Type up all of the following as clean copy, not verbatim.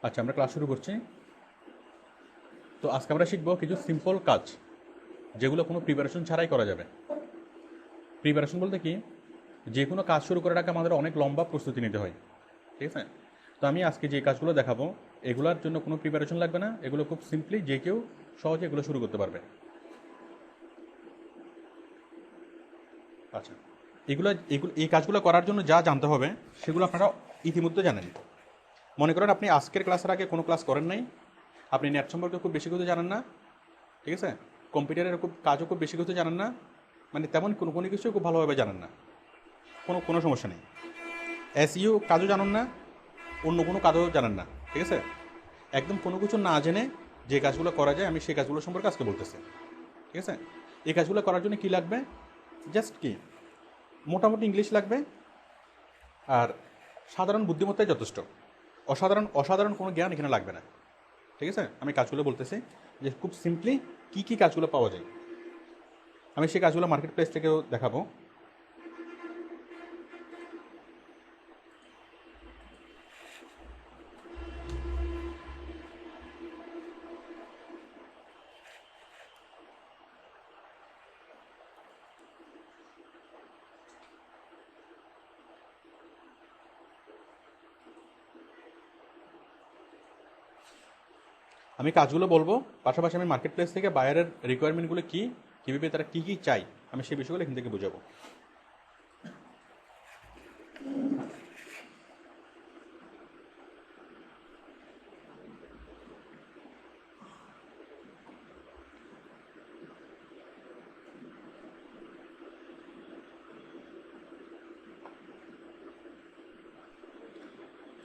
আচ্ছা, আমরা ক্লাস শুরু করছি। তো আজকে আমরা শিখবো কিছু সিম্পল কাজ যেগুলো কোনো প্রিপারেশন ছাড়াই করা যাবে। প্রিপারেশন বলতে কি, যে কোনো কাজ শুরু করার আগে আমাদের অনেক লম্বা প্রস্তুতি নিতে হয়, ঠিক আছে? তো আমি আজকে যে কাজগুলো দেখাবো এগুলোর জন্য কোনো প্রিপারেশন লাগবে না, এগুলো খুব সিম্পলি যে কেউ সহজে এগুলো শুরু করতে পারবে। আচ্ছা, এগুলো এগুলো এই কাজগুলো করার জন্য যা জানতে হবে সেগুলো আপনারা ইতিমধ্যে জানেন। মনে করেন আপনি আজকের ক্লাসের আগে কোনো ক্লাস করেন নাই, আপনি নেট সম্পর্কে খুব বেশি কিছু জানেন না, ঠিক আছে? কম্পিউটারের কাজও খুব বেশি কিছু জানেন না, মানে তেমন কোনো কিছু খুব ভালোভাবে জানেন না, কোনো সমস্যা নেই। এসইও কাজও জানেন না, অন্য কোনো কাজও জানেন না, ঠিক আছে? একদম কোনো কিছু না জেনে যে কাজগুলো করা যায় আমি সেই কাজগুলো সম্পর্কে আজকে বলতেছি, ঠিক আছে? এই কাজগুলো করার জন্য কি লাগবে? জাস্ট কি, মোটামুটি ইংলিশ লাগবে আর সাধারণ বুদ্ধিমত্তাই যথেষ্ট। অসাধারণ কোনো জ্ঞান এখানে লাগবে না, ঠিক আছে? আমি কাজগুলো বলতেছি যে খুব সিম্পলি কী কাজগুলো পাওয়া যায়। আমি সেই কাজগুলো মার্কেট প্লেস থেকেও দেখাবো। আমি কাজগুলো বলবো, পাশাপাশি আমি মার্কেট প্লেস থেকে বায়ারের রিকোয়ারমেন্টগুলো কী, কীভাবে তারা কী চাই, আমি সেই বিষয়গুলো এখান থেকে বোঝাবো।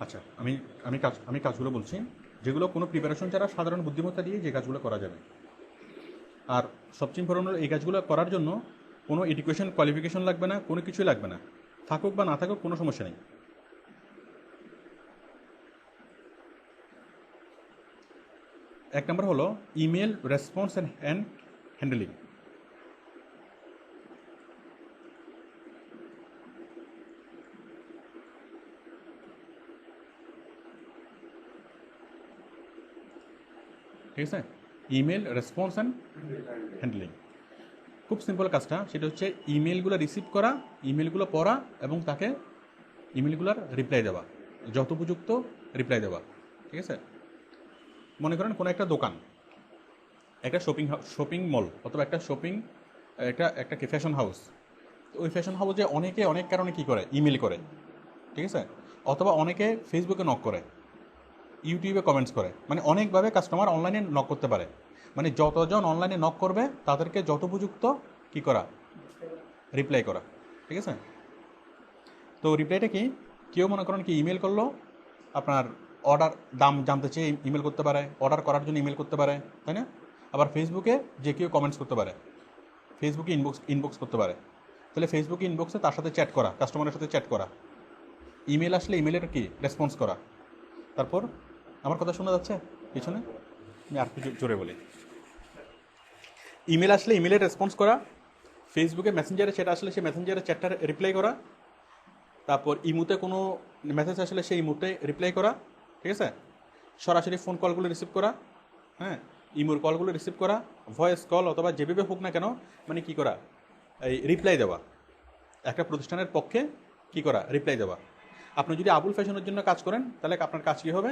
আচ্ছা, আমি কাজগুলো বলছি যেগুলো কোনো প্রিপারেশন ছাড়া সাধারণ বুদ্ধিমত্তা দিয়ে যে কাজগুলো করা যাবে। আর সবচেয়ে ইম্পর্টেন্ট হলো এই কাজগুলো করার জন্য কোনো এডুকেশন কোয়ালিফিকেশন লাগবে না, কোনো কিছুই লাগবে না, থাকুক বা না থাকুক কোনো সমস্যা নেই। এক নম্বর হলো ইমেল রেসপন্স অ্যান্ড হ্যান্ডেলিং। ঠিক আছে, ইমেল রেসপন্স অ্যান্ড হ্যান্ডলিং খুব সিম্পল কাজটা। সেটা হচ্ছে ইমেলগুলো রিসিভ করা, ইমেলগুলো পড়া এবং তাকে ইমেলগুলোর রিপ্লাই দেওয়া, যথোপযুক্ত রিপ্লাই দেওয়া, ঠিক আছে? মনে করেন কোনো একটা দোকান, একটা শপিং মল অথবা একটা কি ফ্যাশন হাউস। তো ওই ফ্যাশন হাউসে অনেকে অনেক কারণে কী করে, ইমেল করে, ঠিক আছে? অথবা অনেকে ফেসবুকে নক করে, ইউটিউবে কমেন্টস করে, মানে অনেকভাবে কাস্টমার অনলাইনে নক করতে পারে। মানে যতজন অনলাইনে নক করবে তাদেরকে যথোপযুক্ত কী করা, রিপ্লাই করা, ঠিক আছে? তো রিপ্লাইটা কি, কেউ মনে করেন কি ইমেল করলো, আপনার অর্ডার দাম জানতে চেয়ে ইমেল করতে পারে, অর্ডার করার জন্য ইমেল করতে পারে, তাই না? আবার ফেসবুকে যে কেউ কমেন্টস করতে পারে, ফেসবুকে ইনবক্স করতে পারে। তাহলে ফেসবুকে ইনবক্সে তার সাথে চ্যাট করা, কাস্টমারের সাথে চ্যাট করা, ইমেল আসলে ইমেলের কি রেসপন্স করা। তারপর আমার কথা শোনা যাচ্ছে পিছনে? আমি আর কিছু জোরে বলি। ইমেল আসলে ইমেলের রেসপন্স করা, ফেসবুকে মেসেঞ্জারে চ্যাট আসলে সেই মেসেঞ্জারে চ্যাটটার রিপ্লাই করা, তারপর ইমুতে কোনো মেসেজ আসলে সেই ইমুতে রিপ্লাই করা, ঠিক আছে? সরাসরি ফোন কলগুলো রিসিভ করা, হ্যাঁ, ইমুর কলগুলো রিসিভ করা, ভয়েস কল অথবা যেভাবে হোক না কেন, মানে কী করা, এই রিপ্লাই দেওয়া, একটা প্রতিষ্ঠানের পক্ষে কী করা, রিপ্লাই দেওয়া। আপনি যদি আবুল ফ্যাশনের জন্য কাজ করেন তাহলে আপনার কাজ কী হবে,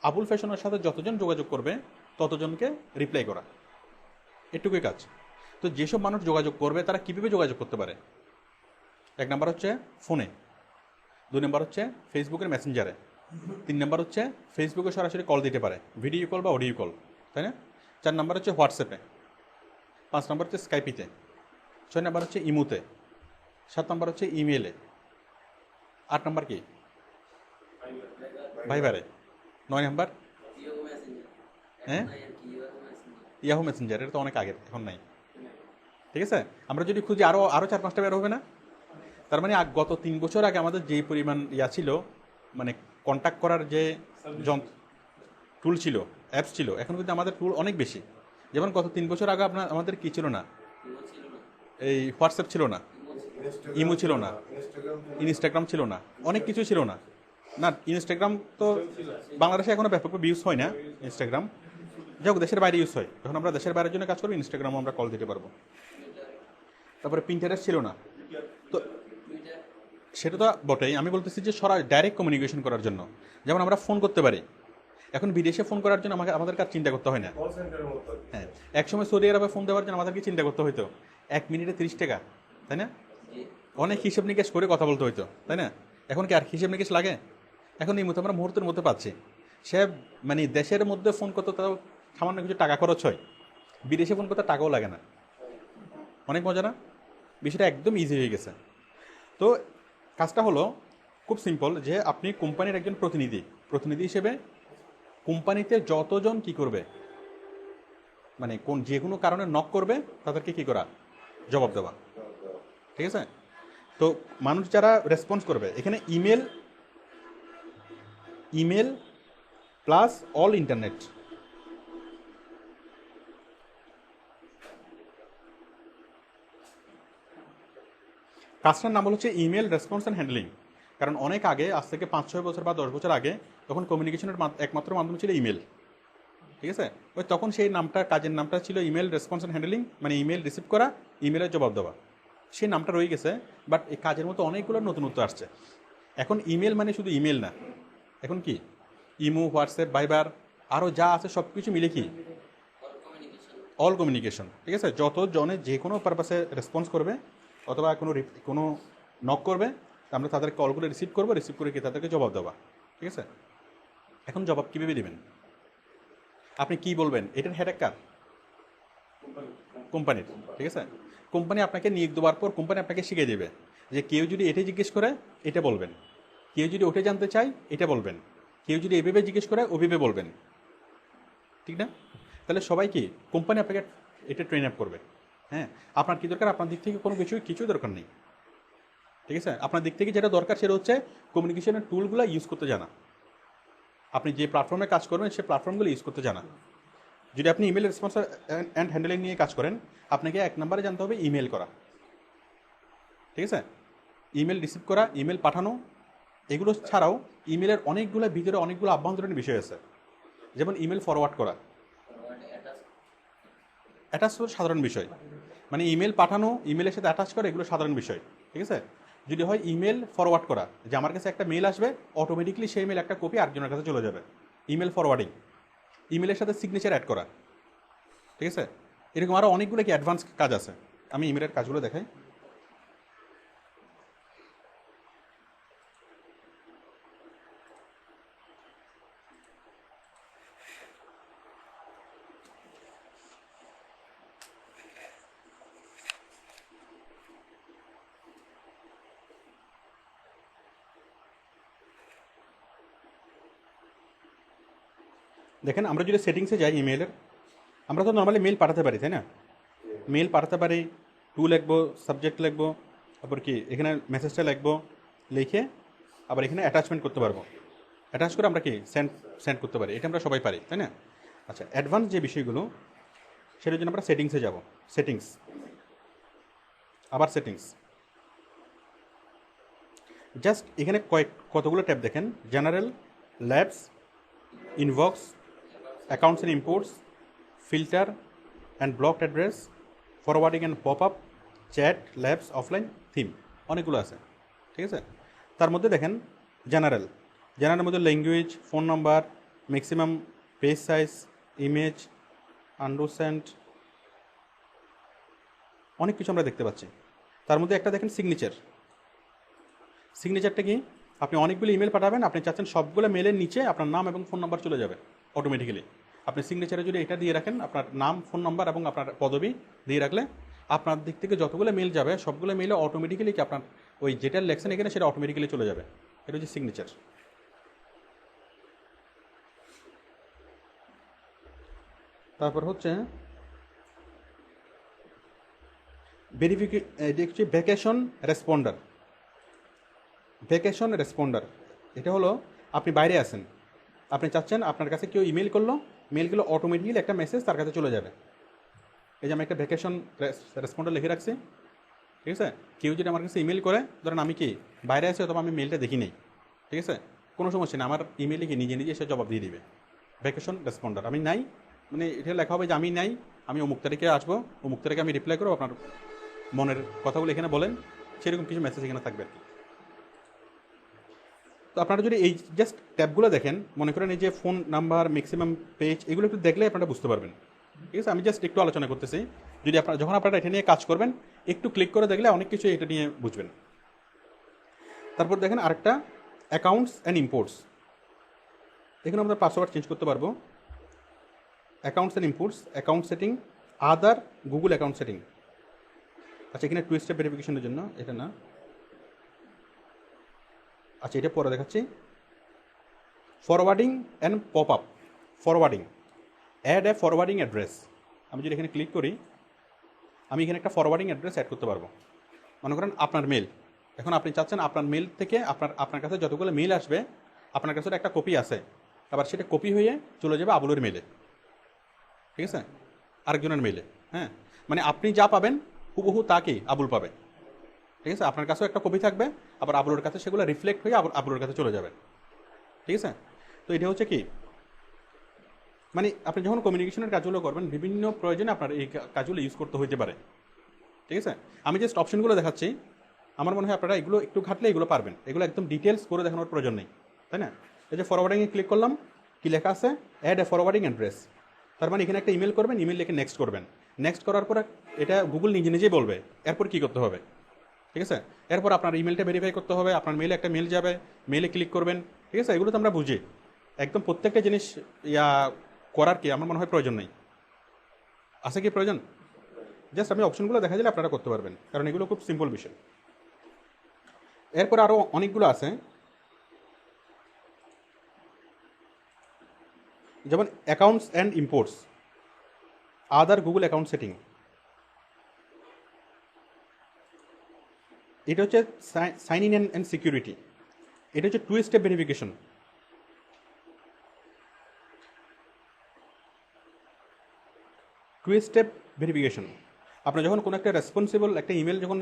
আবুল ফ্যাশনের সাথে যতজন যোগাযোগ করবে ততজনকে রিপ্লাই করা, এটুকুই কাজ। তো যেসব মানুষ যোগাযোগ করবে তারা কীভাবে যোগাযোগ করতে পারে? এক নাম্বার হচ্ছে ফোনে, দুই নম্বর হচ্ছে ফেসবুকের মেসেঞ্জারে, তিন নম্বর হচ্ছে ফেসবুকে সরাসরি কল দিতে পারে, ভিডিও কল বা অডিও কল, তাই না? চার নম্বর হচ্ছে হোয়াটসঅ্যাপে, পাঁচ নম্বর হচ্ছে স্কাইপিতে, ছয় নম্বর হচ্ছে ইমুতে, সাত নম্বর হচ্ছে ইমেলে, আট নম্বর কি ভাইবারে, নয় নম্বর হ্যাঁ ইয়াহু মেসেঞ্জার। এটা তো অনেক আগের, এখন নাই, ঠিক আছে? আমরা যদি খুঁজি আরও 4-5টা বের হবে না? তার মানে গত 3 বছর আগে আমাদের যেই পরিমাণ ছিল, মানে কন্ট্যাক্ট করার যে টুল ছিল, অ্যাপস ছিল, এখন কিন্তু আমাদের টুল অনেক বেশি। যেমন গত 3 বছর আগে আমাদের কি ছিল না, এই হোয়াটসঅ্যাপ ছিল না, ইমো ছিল না, ইনস্টাগ্রাম ছিল না, অনেক কিছু ছিল না, না, ইনস্টাগ্রাম তো বাংলাদেশে এখনো ব্যাপকভাবে ইউজ হয় না ইনস্টাগ্রাম। যাই হোক, দেশের বাইরে ইউজ হয়। যখন আমরা দেশের বাইরের জন্য কাজ করবো, ইনস্টাগ্রামও আমরা কল দিতে পারবো। তারপরে পিন্টারেস্ট ছিল না, তো সেটা তো বটেই। আমি বলতেছি যে ডাইরেক্ট কমিউনিকেশন করার জন্য, যেমন আমরা ফোন করতে পারি। এখন বিদেশে ফোন করার জন্য আমাদের কাজ চিন্তা করতে হয় না। হ্যাঁ, একসময় সৌদি আরবে ফোন দেওয়ার জন্য আমাদেরকে চিন্তা করতে হইতো 1 মিনিটে 30 টাকা, তাই না? অনেক হিসেব নিকেশ করে কথা বলতে হইতো, তাই না? এখন কি আর হিসেব নিকেশ লাগে? এখন এই মতো আমরা মুহূর্তের মধ্যে পাচ্ছি। সে মানে দেশের মধ্যে ফোন করতে তাও সামান্য কিছু টাকা খরচ হয়, বিদেশে ফোন করতে টাকাও লাগে না। অনেক মজা না? বিষয়টা একদম ইজি হয়ে গেছে। তো কাজটা হলো খুব সিম্পল, যে আপনি কোম্পানির একজন প্রতিনিধি হিসেবে কোম্পানিতে যতজন কি করবে, মানে যে কোনো কারণে নক করবে তাদেরকে কি করা, জবাব দেওয়া। ঠিক আছে? তো মানুষ যারা রেসপন্স করবে, এখানে ইমেল প্লাস অল ইন্টারনেট। কাজটার নাম হচ্ছে ইমেল রেসপন্স অ্যান্ড হ্যান্ডলিং। কারণ অনেক আগে, আজ থেকে 5-6 বছর বা 10 বছর আগে, তখন কমিউনিকেশনের একমাত্র মাধ্যম ছিল ইমেল। ঠিক আছে? ওই তখন সেই কাজের নামটা ছিল ইমেল রেসপন্স অ্যান্ড হ্যান্ডলিং, মানে ইমেল রিসিভ করা, ইমেলের জবাব দেওয়া। সেই নামটা রয়ে গেছে, বাট এই কাজের মতো অনেকগুলো নতুনত্ব আসছে। এখন ইমেল মানে শুধু ইমেল না, এখন কি ইমো, হোয়াটসঅ্যাপ, ভাইবার, আরও যা আছে সব কিছু মিলে কি অল কমিউনিকেশন। ঠিক আছে? যত জনে যে কোনো পারপাসে রেসপন্স করবে অথবা কোনো নক করবে, আমরা তাদের কলগুলো রিসিভ করে কি তাদেরকে জবাব দেওয়া। ঠিক আছে? এখন জবাব কীভাবে দেবেন? আপনি কি বলবেন? এটার হেডেক কার? কোম্পানির। ঠিক আছে? কোম্পানি আপনাকে নিয়োগ দেওয়ার পর কোম্পানি আপনাকে শিখিয়ে দেবে যে কেউ যদি এটা জিজ্ঞেস করে এটা বলবেন, কেউ যদি ওটা জানতে চায় এটা বলবেন, কেউ যদি এভাবে জিজ্ঞেস করে ওভাবে বলবেন। ঠিক না? তাহলে সবাই কি কোম্পানি আপনাকে এটা ট্রেন আপ করবে। হ্যাঁ, আপনার কি দরকার? আপনার দিক থেকে কোনো কিছু দরকার নেই। ঠিক আছে? আপনার দিক থেকে যেটা দরকার সেটা হচ্ছে কমিউনিকেশনের টুলগুলো ইউজ করতে জানা। আপনি যে প্ল্যাটফর্মে কাজ করবেন সেই প্ল্যাটফর্মগুলো ইউজ করতে জানা। যদি আপনি ইমেল রেসপন্স অ্যান্ড হ্যান্ডেলিং নিয়ে কাজ করেন, আপনাকে 1 নম্বরে জানতে হবে ইমেল করা। ঠিক আছে? ইমেল রিসিভ করা, ইমেল পাঠানো, এগুলো ছাড়াও ইমেলের ভিতরে অনেকগুলো আভ্যন্তরীণ বিষয় আছে। যেমন ইমেল ফরওয়ার্ড করা, অ্যাটাচ সাধারণ বিষয়। মানে ইমেল পাঠানো, ইমেলের সাথে অ্যাটাচ করা, এগুলো সাধারণ বিষয়। ঠিক আছে? যদি হয় ইমেল ফরওয়ার্ড করা, যে আমার কাছে একটা মেল আসবে, অটোমেটিকলি সেই মেল একটা কপি আরেকজনের কাছে চলে যাবে, ইমেল ফরওয়ার্ডিং। ইমেলের সাথে সিগনেচার অ্যাড করা। ঠিক আছে? এরকম আরও অনেকগুলো কি অ্যাডভান্স কাজ আছে। আমি ইমেলের কাজগুলো দেখাই। দেখেন, আমরা যদি সেটিংসে যাই ইমেলের, আমরা তো নর্মালি মেল পাঠাতে পারি, তাই না? মেল পাঠাতে পারি, টু লিখবো, সাবজেক্ট লিখবো, তারপর কি এখানে মেসেজটা লিখবো, লিখে আবার এখানে অ্যাটাচমেন্ট করতে পারবো। অ্যাটাচ করে আমরা কি সেন্ড করতে পারি। এটা আমরা সবাই পারি, তাই না? আচ্ছা, অ্যাডভান্স যে বিষয়গুলো, সেটার জন্য আমরা সেটিংসে যাব। সেটিংস, আবার সেটিংস। জাস্ট এখানে কতগুলো ট্যাব দেখেন: general, labs, inbox, accounts and imports, filter and blocked address, forwarding and pop up, chat, labs, offline, theme, অনেকগুলো আছে। ঠিক আছে? তার মধ্যে দেখেন জেনারেলের মধ্যে language, phone number, maximum page size, image, understand, অনেক কিছু আমরা দেখতে পাচ্ছি। তার মধ্যে একটা দেখেন সিগনেচারটা কি? আপনি অনেকগুলো ইমেল পাঠাবেন, আপনি চাচ্ছেন সবগুলো মেলের নিচে আপনার নাম এবং ফোন নাম্বার চলে যাবে অটোমেটিক্যালি। আপনি সিগনেচারে যদি এটা দিয়ে রাখেন, আপনার নাম, ফোন নাম্বার এবং আপনার পদবি দিয়ে রাখলে, আপনার দিক থেকে যতগুলো মেল যাবে সবগুলো মেলে অটোমেটিক্যালি কি আপনার ওই যেটা লেখছেন এখানে সেটা অটোমেটিক্যালি চলে যাবে। এটা হচ্ছে সিগনেচার। তারপর হচ্ছে ভ্যাকেশন রেসপন্ডার। এটা হলো আপনি বাইরে আছেন, আপনি চাচ্ছেন আপনার কাছে কেউ ইমেল করলো, মেলগুলো অটোমেটিক্যালি একটা মেসেজ তার কাছে চলে যাবে। এই যে আমি একটা ভ্যাকেশন রেসপন্ডার লিখে রাখছি। ঠিক আছে? কেউ যদি আমার কাছে ইমেল করে, ধরেন আমি কি বাইরে আছি অথবা আমি মেলটা দেখি নেই, ঠিক আছে, কোনো সমস্যা নেই, আমার ইমেলে কি নিজে নিজে সে জবাব দিয়ে দিবে। ভ্যাকেশন রেসপন্ডার আমি নাই, মানে এটা লেখা হবে যে আমি নাই, আমি অমুক তারিখে আসবো, অমুক তারিখে আমি রিপ্লাই করবো, আপনার মনের কথাগুলো এখানে বলেন, সেরকম কিছু মেসেজ এখানে থাকবে আর কি। তো আপনারা যদি এই জাস্ট ট্যাবগুলো দেখেন, মনে করেন এই যে ফোন নাম্বার, ম্যাক্সিমাম পেজ, এগুলো একটু দেখলে আপনারা বুঝতে পারবেন। ঠিক আছে, আমি জাস্ট একটু আলোচনা করতেছি। যদি আপনারা যখন আপনারা এটা নিয়ে কাজ করবেন, একটু ক্লিক করে দেখলে অনেক কিছু এটা নিয়ে বুঝবেন। তারপর দেখেন আরেকটা, অ্যাকাউন্টস অ্যান্ড ইম্পোর্টস। এখানে আমরা পাসওয়ার্ড চেঞ্জ করতে পারবো। Accounts and imports, account setting, other Google account setting. আচ্ছা, এখানে 2 স্টেপ ভেরিফিকেশনের জন্য এটা না, আচ্ছা এটা পরে দেখাচ্ছি। Forwarding and pop up. Forwarding, add a forwarding address. আমি যদি এখানে ক্লিক করি, আমি এখানে একটা ফরওয়ার্ডিং অ্যাড্রেস অ্যাড করতে পারবো। মনে করেন আপনার মেল, এখন আপনি চাচ্ছেন আপনার মেল থেকে আপনার কাছে যতগুলো মেল আসবে, আপনার কাছে একটা কপি আছে, আবার সেটা কপি হয়ে চলে যাবে আবুলের মেলে। ঠিক আছে, আরেকজনের মেলে। হ্যাঁ, মানে আপনি যা পাবেন হুবহু তাকেই আবুল পাবে। ঠিক আছে, আপনার কাছেও একটা কপি থাকবে, আবার আবুলের কাছে সেগুলো রিফ্লেক্ট হয়ে আবুলের কাছে চলে যাবে। ঠিক আছে, তো এটা হচ্ছে কি, মানে আপনি যখন কমিউনিকেশনের কাজগুলো করবেন, বিভিন্ন প্রয়োজনে আপনার এই কাজগুলো ইউজ করতে হইতে পারে। ঠিক আছে, আমি জাস্ট অপশনগুলো দেখাচ্ছি। আমার মনে হয় আপনারা এগুলো একটু ঘাটলে এগুলো পারবেন, এগুলো একদম ডিটেলস করে দেখানোর প্রয়োজন নেই, তাই না? এই যে ফরওয়ার্ডিংয়ে ক্লিক করলাম, কি লেখা আছে, অ্যাড এ ফরওয়ার্ডিং অ্যাড্রেস। তার মানে এখানে একটা ইমেল করবেন, ইমেল লিখে নেক্সট করবেন। নেক্সট করার পরে এটা গুগল নিজে নিজেই বলবে এরপর কী করতে হবে। ঠিক আছে, এরপর আপনার ইমেলটা ভেরিফাই করতে হবে, আপনার মেলে একটা মেল যাবে, মেলে ক্লিক করবেন। ঠিক আছে, এগুলো তো আমরা বুঝি, একদম প্রত্যেকটা জিনিস করার কি আমার মনে হয় প্রয়োজন নেই। আছে কি প্রয়োজন? জাস্ট আমি অপশনগুলো দেখা দিলে আপনারা করতে পারবেন, কারণ এগুলো খুব সিম্পল বিষয়। এরপর আরও অনেকগুলো আছে, যেমন accounts and imports, other Google account setting. এটা হচ্ছে সাইন ইন অ্যান্ড সিকিউরিটি। এটা হচ্ছে 2 স্টেপ ভেরিফিকেশন। আপনি যখন কোনো একটা রেসপন্সিবল একটা ইমেল যখন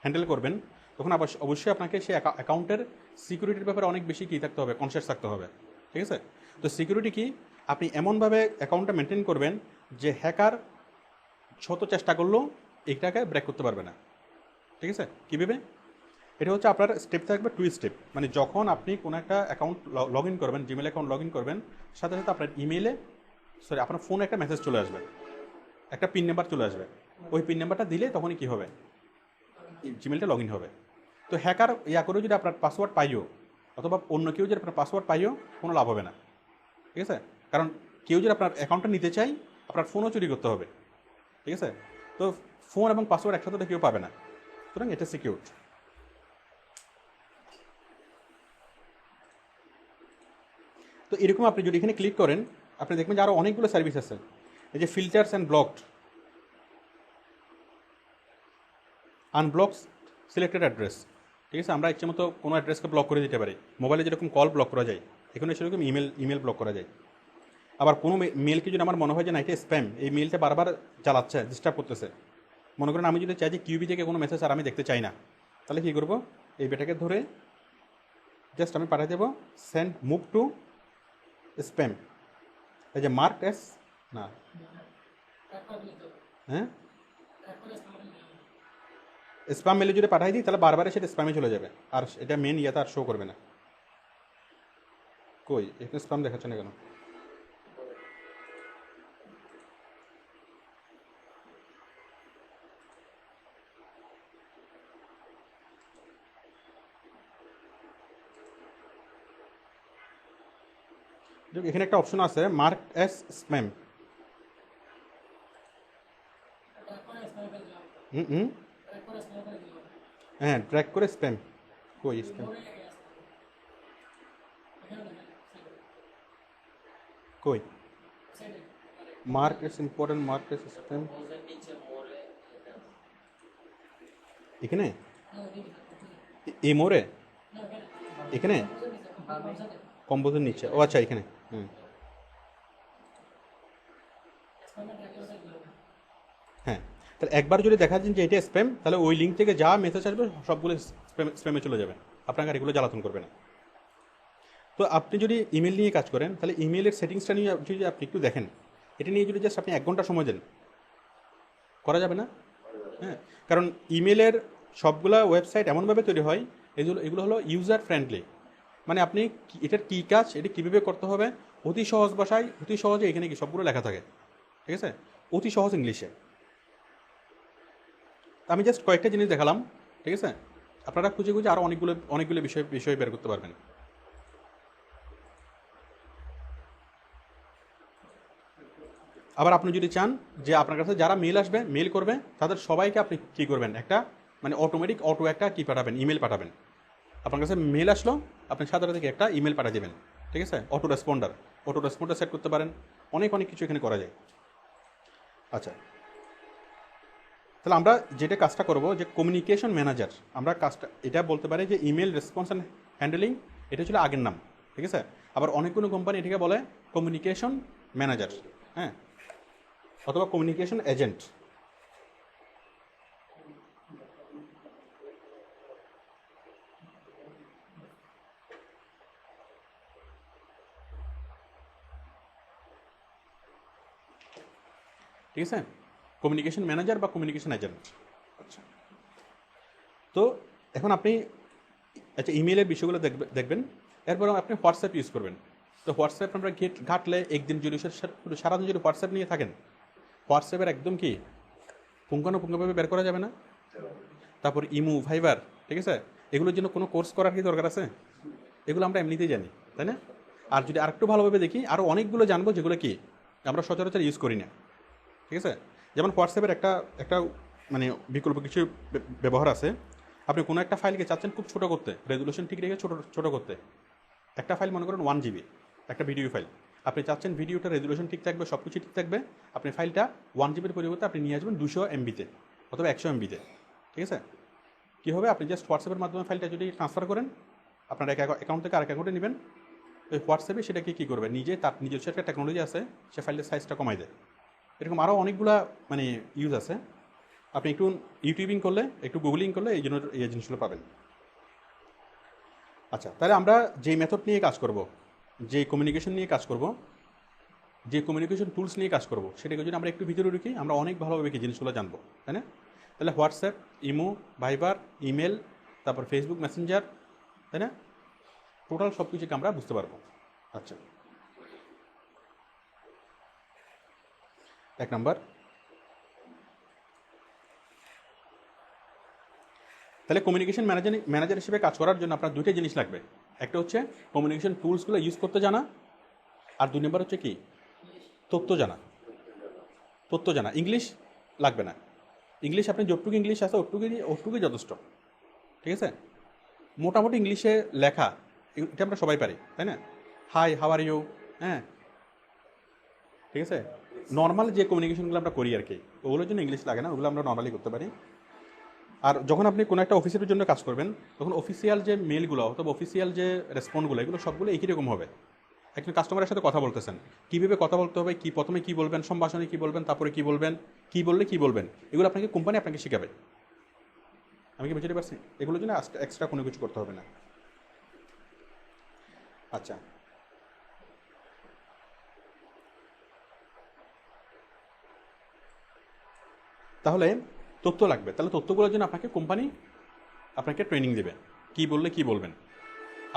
হ্যান্ডেল করবেন, তখন অবশ্যই আপনাকে সেই অ্যাকাউন্টের সিকিউরিটির ব্যাপারে অনেক বেশি কী থাকতে হবে, কনসিয়াস থাকতে হবে। ঠিক আছে, তো সিকিউরিটি কি, আপনি এমনভাবে অ্যাকাউন্টটা মেনটেন করবেন যে হ্যাকার শত চেষ্টা করলেও এইটাকে ব্রেক করতে পারবে না। ঠিক আছে, কীভাবে? এটা হচ্ছে আপনার স্টেপ থাকবে 2 স্টেপ। মানে যখন আপনি কোনো একটা অ্যাকাউন্ট লগ ইন করবেন, জিমেল অ্যাকাউন্ট লগ ইন করবেন, সাথে সাথে আপনার ইমেলে আপনার ফোনে একটা মেসেজ চলে আসবে, একটা পিন নাম্বার চলে আসবে। ওই পিন নাম্বারটা দিলে তখনই কী হবে, জিমেলটা লগ ইন হবে। তো হ্যাকার করেও যদি আপনার পাসওয়ার্ড পাইও, অথবা অন্য কেউ যদি আপনার পাসওয়ার্ড পাইও, কোনো লাভ হবে না। ঠিক আছে, কারণ কেউ যদি আপনার অ্যাকাউন্টটা নিতে চাই, আপনার ফোনও চুরি করতে হবে। ঠিক আছে, তো ফোন এবং পাসওয়ার্ড একসাথে কেউ পাবে না, সুতরাং এটা সিকিউর। তো এরকম আপনি যদি এখানে ক্লিক করেন, আপনি দেখবেন যে আরও অনেকগুলো সার্ভিস আছে। এই যে filters and blocked, unblock selected address. ঠিক আছে, আমরা ইচ্ছে মতো কোনো অ্যাড্রেসকে ব্লক করে দিতে পারি। মোবাইলে যেরকম কল ব্লক করা যায়, এখানে সেরকম ইমেল ব্লক করা যায়। আবার কোনো মেলকে যদি আমার মনে হয় যে না এটা স্প্যাম, এই মেলটা বারবার চালাচ্ছে, ডিস্টার্ব করতেছে, মনে করেন আমি যদি চাই যে কিউবি থেকে কোনো মেসেজ আর আমি দেখতে চাই না, তাহলে কী করবো, এই বেটাকে ধরে জাস্ট আমি পাঠিয়ে দেবো সেন্ড মুভ টু স্প্যাম। এই যে মার্ক এস না, হ্যাঁ, স্প্যাম মেলে যদি পাঠাই দিই, তাহলে বারবার সেটা স্প্যামে চলে যাবে, আর এটা মেন ইয়েতে আর শো করবে না। কই এখানে স্প্যাম দেখাচ্ছে না কেন? এখানে একটা অপশন আছে মার্ক এস স্প্যাম। হ্যাঁ, ট্র্যাক করে স্প্যাম। কই স্প্যাম, কই mark S important, mark S spam এখানে, এই মোড়ে, এখানে কম্পোজের নিচে, ও আচ্ছা এখানে। হ্যাঁ, তাহলে একবার যদি দেখা যাচ্ছে যে এটা স্প্যাম, তাহলে ওই লিঙ্ক থেকে যা মেসেজ আসবে সবগুলো স্প্যামে চলে যাবে, আপনাকে আর এগুলো জ্বালাতন করবে না। তো আপনি যদি ইমেল নিয়ে কাজ করেন তাহলে ইমেলের সেটিংসটা নিয়ে যদি আপনি একটু দেখেন, এটা নিয়ে যদি জাস্ট আপনি 1 ঘন্টা সময় দেন, করা যাবে না? হ্যাঁ, কারণ ইমেলের সবগুলা ওয়েবসাইট এমনভাবে তৈরি হয়, এগুলো এগুলো হলো ইউজার ফ্রেন্ডলি। মানে আপনি এটার কী কাজ, এটা কীভাবে করতে হবে, অতি সহজ ভাষায় অতি সহজে এখানে কি সবগুলো লেখা থাকে, ঠিক আছে, অতি সহজ ইংলিশে। আমি জাস্ট কয়েকটা জিনিস দেখালাম, ঠিক আছে, আপনারা খুঁজে খুঁজে আরও অনেকগুলো বিষয় বের করতে পারবেন। আবার আপনি যদি চান যে আপনার কাছে যারা মেল আসবে, মেল করবে, তাদের সবাইকে আপনি কী করবেন, একটা মানে অটো একটা কী পাঠাবেন, ইমেল পাঠাবেন। আপনার কাছে মেল আসলো, আপনি সাথে থেকে একটা ইমেল পাঠিয়ে দেবেন, ঠিক আছে, অটো রেসপন্ডার সেট করতে পারেন। অনেক কিছু এখানে করা যায়। আচ্ছা, তাহলে আমরা যেটা কাজটা করব যে কমিউনিকেশন ম্যানেজার, আমরা কাজটা এটা বলতে পারি যে ইমেল রেসপন্স অ্যান্ড হ্যান্ডেলিং, এটা ছিল আগের নাম, ঠিক আছে। আবার অনেকগুলো কোম্পানি এটাকে বলে কমিউনিকেশন ম্যানেজার, হ্যাঁ, অথবা কমিউনিকেশন এজেন্ট। ঠিক আছে, কমিউনিকেশন ম্যানেজার বা কমিউনিকেশন এজেন্ট। আচ্ছা, তো এখন আপনি আচ্ছা ইমেলের বিষয়গুলো দেখবেন। এরপর আপনি হোয়াটসঅ্যাপ ইউজ করবেন। তো হোয়াটসঅ্যাপ আমরা ঘাটলে একদিন যদি সারাদিন যদি হোয়াটসঅ্যাপ নিয়ে থাকেন, হোয়াটসঅ্যাপের একদম কি পুঙ্খানুপুঙ্খভাবে বের করা যাবে না। তারপর ইমু, ভাইবার, ঠিক আছে, এগুলোর জন্য কোনো কোর্স করার কি দরকার আছে? এগুলো আমরা এমনিতেই জানি, তাই না? আর যদি আরেকটু ভালোভাবে দেখি, আরও অনেকগুলো জানবো যেগুলো কি আমরা সচরাচর ইউজ করি না, ঠিক আছে। যেমন হোয়াটসঅ্যাপের একটা একটা মানে বিকল্প কিছু ব্যবহার আছে। আপনি কোনো একটা ফাইলকে চাচ্ছেন খুব ছোটো করতে, রেজুলেশন ঠিক রেখে ছোটো করতে। একটা ফাইল মনে করেন 1 GB, একটা ভিডিও ফাইল। আপনি চাচ্ছেন ভিডিওটা রেজুলেশন ঠিক থাকবে, সব কিছু ঠিক থাকবে, আপনি ফাইলটা 1 GB পরিবর্তে আপনি নিয়ে আসবেন 200 MB-তে অথবা 100 MB-তে, ঠিক আছে। কী হবে, আপনি জাস্ট হোয়াটসঅ্যাপের মাধ্যমে ফাইলটা যদি ট্রান্সফার করেন, আপনার এক অ্যাকাউন্ট থেকে আরেক অ্যাকাউন্টে নেবেন, ওই হোয়াটসঅ্যাপে সেটাকে কী করবে, নিজে তার নিজস্ব একটা টেকনোলজি আছে, সে ফাইলের সাইজটা কমাই দেয়। এরকম আরও অনেকগুলা মানে ইউজ আছে। আপনি একটু ইউটিউবিং করলে, একটু গুগলিং করলে এই জন্য এই জিনিসগুলো পাবেন। আচ্ছা, তাহলে আমরা যেই মেথড নিয়ে কাজ করব, যে কমিউনিকেশন নিয়ে কাজ করব, যে কমিউনিকেশন টুলস নিয়ে কাজ করব, সেটাকে যদি আমরা একটু ভিতরে ঢুকি, আমরা অনেক ভালোভাবে কি জিনিসগুলো জানবো, তাই না? তাহলে হোয়াটসঅ্যাপ, ইমো, ভাইবার, ইমেল, তারপর ফেসবুক মেসেঞ্জার, তাই না, টোটাল সব কিছুকে আমরা বুঝতে পারবো। আচ্ছা, 1 নম্বর, তাহলে কমিউনিকেশন ম্যানেজার হিসেবে কাজ করার জন্য আপনার 2টা জিনিস লাগবে। একটা হচ্ছে কমিউনিকেশন টুলসগুলো ইউজ করতে জানা, আর 2 নম্বর হচ্ছে কি, তথ্য জানা। ইংলিশ লাগবে না। ইংলিশ আপনি যতটুকু ইংলিশ আছে ওটুকুই যথেষ্ট, ঠিক আছে। মোটামুটি ইংলিশে লেখা এটা আমরা সবাই পারি, তাই না? হাই, হাউ আর ইউ, হ্যাঁ, ঠিক আছে। নর্মাল যে কমিউনিকেশনগুলো আমরা করি আর কি, ওগুলোর জন্য ইংলিশ লাগে না, ওগুলো আমরা নর্মালি করতে পারি। আর যখন আপনি কোনো একটা অফিসের জন্য কাজ করবেন, তখন অফিসিয়াল যে মেলগুলো অথবা অফিসিয়াল যে রেসপন্সগুলো, এগুলো সবগুলো একই রকম হবে। একজন কাস্টমারের সাথে কথা বলতেছেন, কীভাবে কথা বলতে হবে, কি প্রথমে কী বলবেন, সম্ভাষণে কী বলবেন, তারপরে কী বলবেন, কী বললে কী বলবেন, এগুলো কোম্পানি আপনাকে শেখাবে। আমি কি বুঝতে পারছি? এগুলোর জন্য এক্সট্রা কোনো কিছু করতে হবে না। আচ্ছা, তাহলে তথ্য লাগবে। তাহলে তথ্যগুলোর জন্য কোম্পানি আপনাকে ট্রেনিং দেবে, কী বললে কী বলবেন।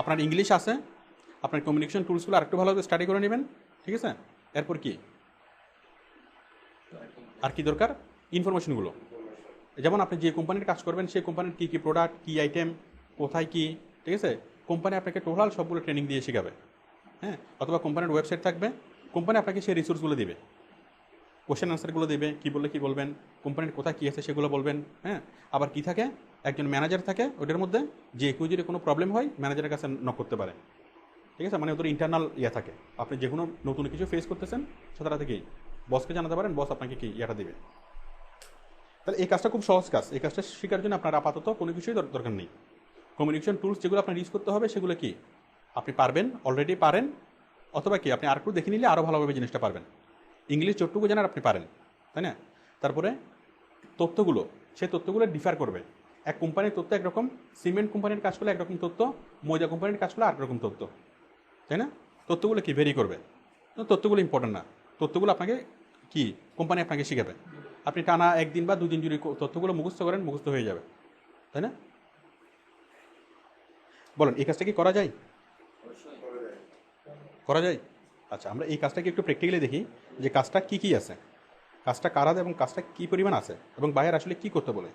আপনার ইংলিশ আছে, আপনার কমিউনিকেশন টুলসগুলো আরেকটু ভালোভাবে স্টাডি করে নেবেন, ঠিক আছে। এরপর কি আর কি দরকার, ইনফরমেশনগুলো। যেমন আপনি যে কোম্পানির কাজ করবেন, সেই কোম্পানির কী কী প্রোডাক্ট, কী আইটেম, কোথায় কী, ঠিক আছে, কোম্পানি আপনাকে টোটাল সবগুলো ট্রেনিং দিয়ে শেখাবে, হ্যাঁ। অথবা কোম্পানির ওয়েবসাইট থাকবে, কোম্পানি আপনাকে সেই রিসোর্সগুলো দেবে, কোশ্চেন আনসারগুলো দেবে, কী বললে কী বলবেন, কোম্পানির কোথায় কী আছে সেগুলো বলবেন, হ্যাঁ। আবার কী থাকে, একজন ম্যানেজার থাকে ওটার মধ্যে, যে কেউ যদি কোনো প্রবলেম হয় ম্যানেজারের কাছে নক করতে পারে, ঠিক আছে। মানে ওদের ইন্টারনাল থাকে, আপনি যে কোনো নতুন কিছু ফেস করতেছেন সেটা থেকেই বসকে জানাতে পারেন, বস আপনাকে কি ইয়েটা দেবে। তাহলে এই কাজটা খুব সহজ কাজ, এই কাজটা শেখার জন্য আপনার আপাতত কোনো কিছুই দরকার নেই। কমিউনিকেশন টুলস যেগুলো আপনার ইউজ করতে হবে সেগুলো কি আপনি পারবেন, অলরেডি পারেন, অথবা কি আপনি আরেকটু দেখে নিলে আরও ভালোভাবে জিনিসটা পারবেন। ইংলিশ যতটুকু জানার আপনি পারেন, তাই না? তারপরে তথ্যগুলো, সেই তথ্যগুলো ডিফার করবে। এক কোম্পানির তথ্য একরকম, সিমেন্ট কোম্পানির কাজ করলে একরকম তথ্য, ময়দা কোম্পানির কাজ করলে আরেক রকম তথ্য, তাই না? তথ্যগুলো কি ভেরি করবে? তো তথ্যগুলো ইম্পর্টেন্ট না, তথ্যগুলো আপনাকে কি কোম্পানি আপনাকে শিখাবে। আপনি টানা একদিন বা দুদিন যদি তথ্যগুলো মুখস্থ করেন, মুখস্থ হয়ে যাবে, তাই না? বলেন এই কাজটা কি করা যায়? করা যায়। আচ্ছা, আমরা এই কাজটাকে একটু প্র্যাকটিক্যালি দেখি যে কাজটা কি কি আছে, কাজটা কারা এবং কাজটা কি পরিমাণ আছে এবং বাইরে আসলে কি করতে বলে।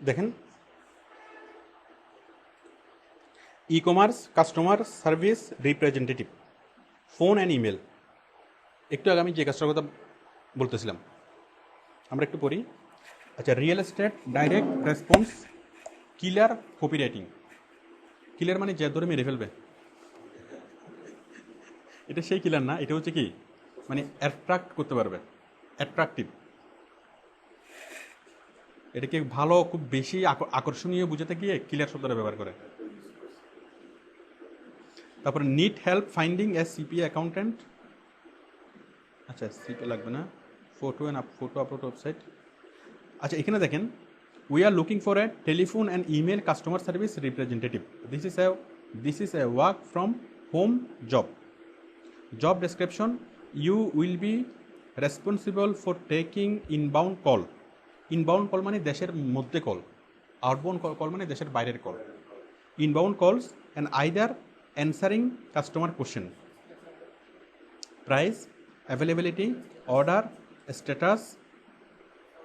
দেখেন, e commerce customer service representative, phone and email. একটু আগে আমি যে কাজটার কথা বলতেছিলাম, আমরা একটু পড়ি। আচ্ছা, রিয়েল এস্টেট ডাইরেক্ট রেসপন্স কিলার কপি রাইটিং। কিলার মানে যে ধরে মেরে ফেলবে, এটা সেই কিলার না, এটা হচ্ছে কি মানে অ্যাট্রাক্ট করতে পারবে, অ্যাট্রাকটিভ। এটাকে ভালো খুব বেশি আকর্ষণীয় বুঝাতে গিয়ে কিলার শব্দটা ব্যবহার করে। তারপরে need help finding a CPA accountant. আচ্ছা, সিপি লাগবে না, ফটো আপলোড ওয়েবসাইট। আচ্ছা, এখানে দেখেন, we are looking for a telephone and email customer service representative. This is a work from home job. Job description, you will be responsible for taking inbound call. Inbound call মানে দেশের মধ্যে কল, outbound call মানে দেশের বাইরের কল। Inbound calls and either answering customer question. Price, availability, order status.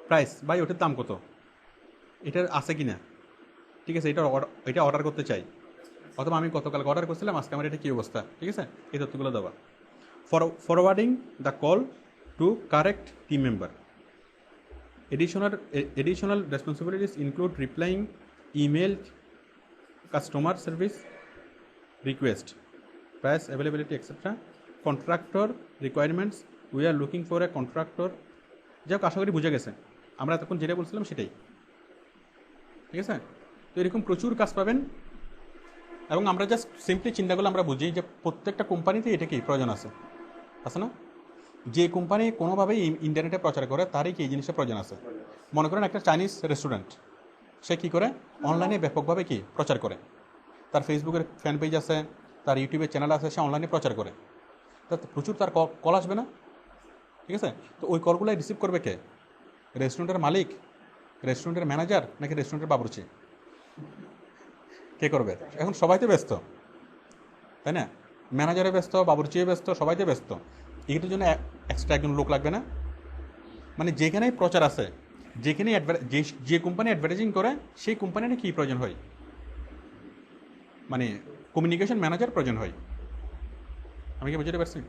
Price, ভাই ওটার দাম কত, এটার আছে কি না, ঠিক আছে, এটা অর্ডার করতে চাই, অথবা আমি গতকালকে অর্ডার করছিলাম, আজকে আমার এটা কী অবস্থা, ঠিক আছে, এই তথ্যগুলো দেওয়া। Forwarding the call to correct team member. Additional responsibilities include replying email, customer service request, price, availability, etc. Contractor requirements, we are looking for a contractor. যাই হোক, আশা করি বুঝে গেছে, আমরা এতক্ষণ যেটা বলছিলাম সেটাই, ঠিক আছে। তো এরকম প্রচুর কাজ পাবেন, এবং আমরা জাস্ট সিম্পলি চিন্তাগুলো আমরা বুঝি যে প্রত্যেকটা কোম্পানিতে এটা কি প্রয়োজন আছে না? যে কোম্পানি কোনোভাবেই ইন্টারনেটে প্রচার করে তারই কি এই জিনিসটা প্রয়োজন আছে। মনে করেন একটা চাইনিজ রেস্টুরেন্ট, সে কী করে অনলাইনে ব্যাপকভাবে কি প্রচার করে, তার ফেসবুকের ফ্যান পেজ আছে, তার ইউটিউবের চ্যানেল আছে, সে অনলাইনে প্রচার করে, তা প্রচুর তার কল আসবে না, ঠিক আছে। তো ওই কলগুলাই রিসিভ করবে কে? রেস্টুরেন্টের মালিক, রেস্টুরেন্টের ম্যানেজার, নাকি রেস্টুরেন্টের বাবুর্চি? কে করবে? এখন সবাই তো ব্যস্ত, তাই না? ম্যানেজারে ব্যস্ত, বাবুর্চিও ব্যস্ত, সবাই তো ব্যস্ত। এটার জন্য এক্সট্রা একজন লোক লাগবে না? মানে যেখানেই প্রচার আছে, যেখানে যে কোম্পানি অ্যাডভার্টাইজিং করে সেই কোম্পানিটা কী প্রয়োজন হয়, মানে কমিউনিকেশন ম্যানেজার প্রয়োজন হয়। আমি কি বুঝতে পারছি?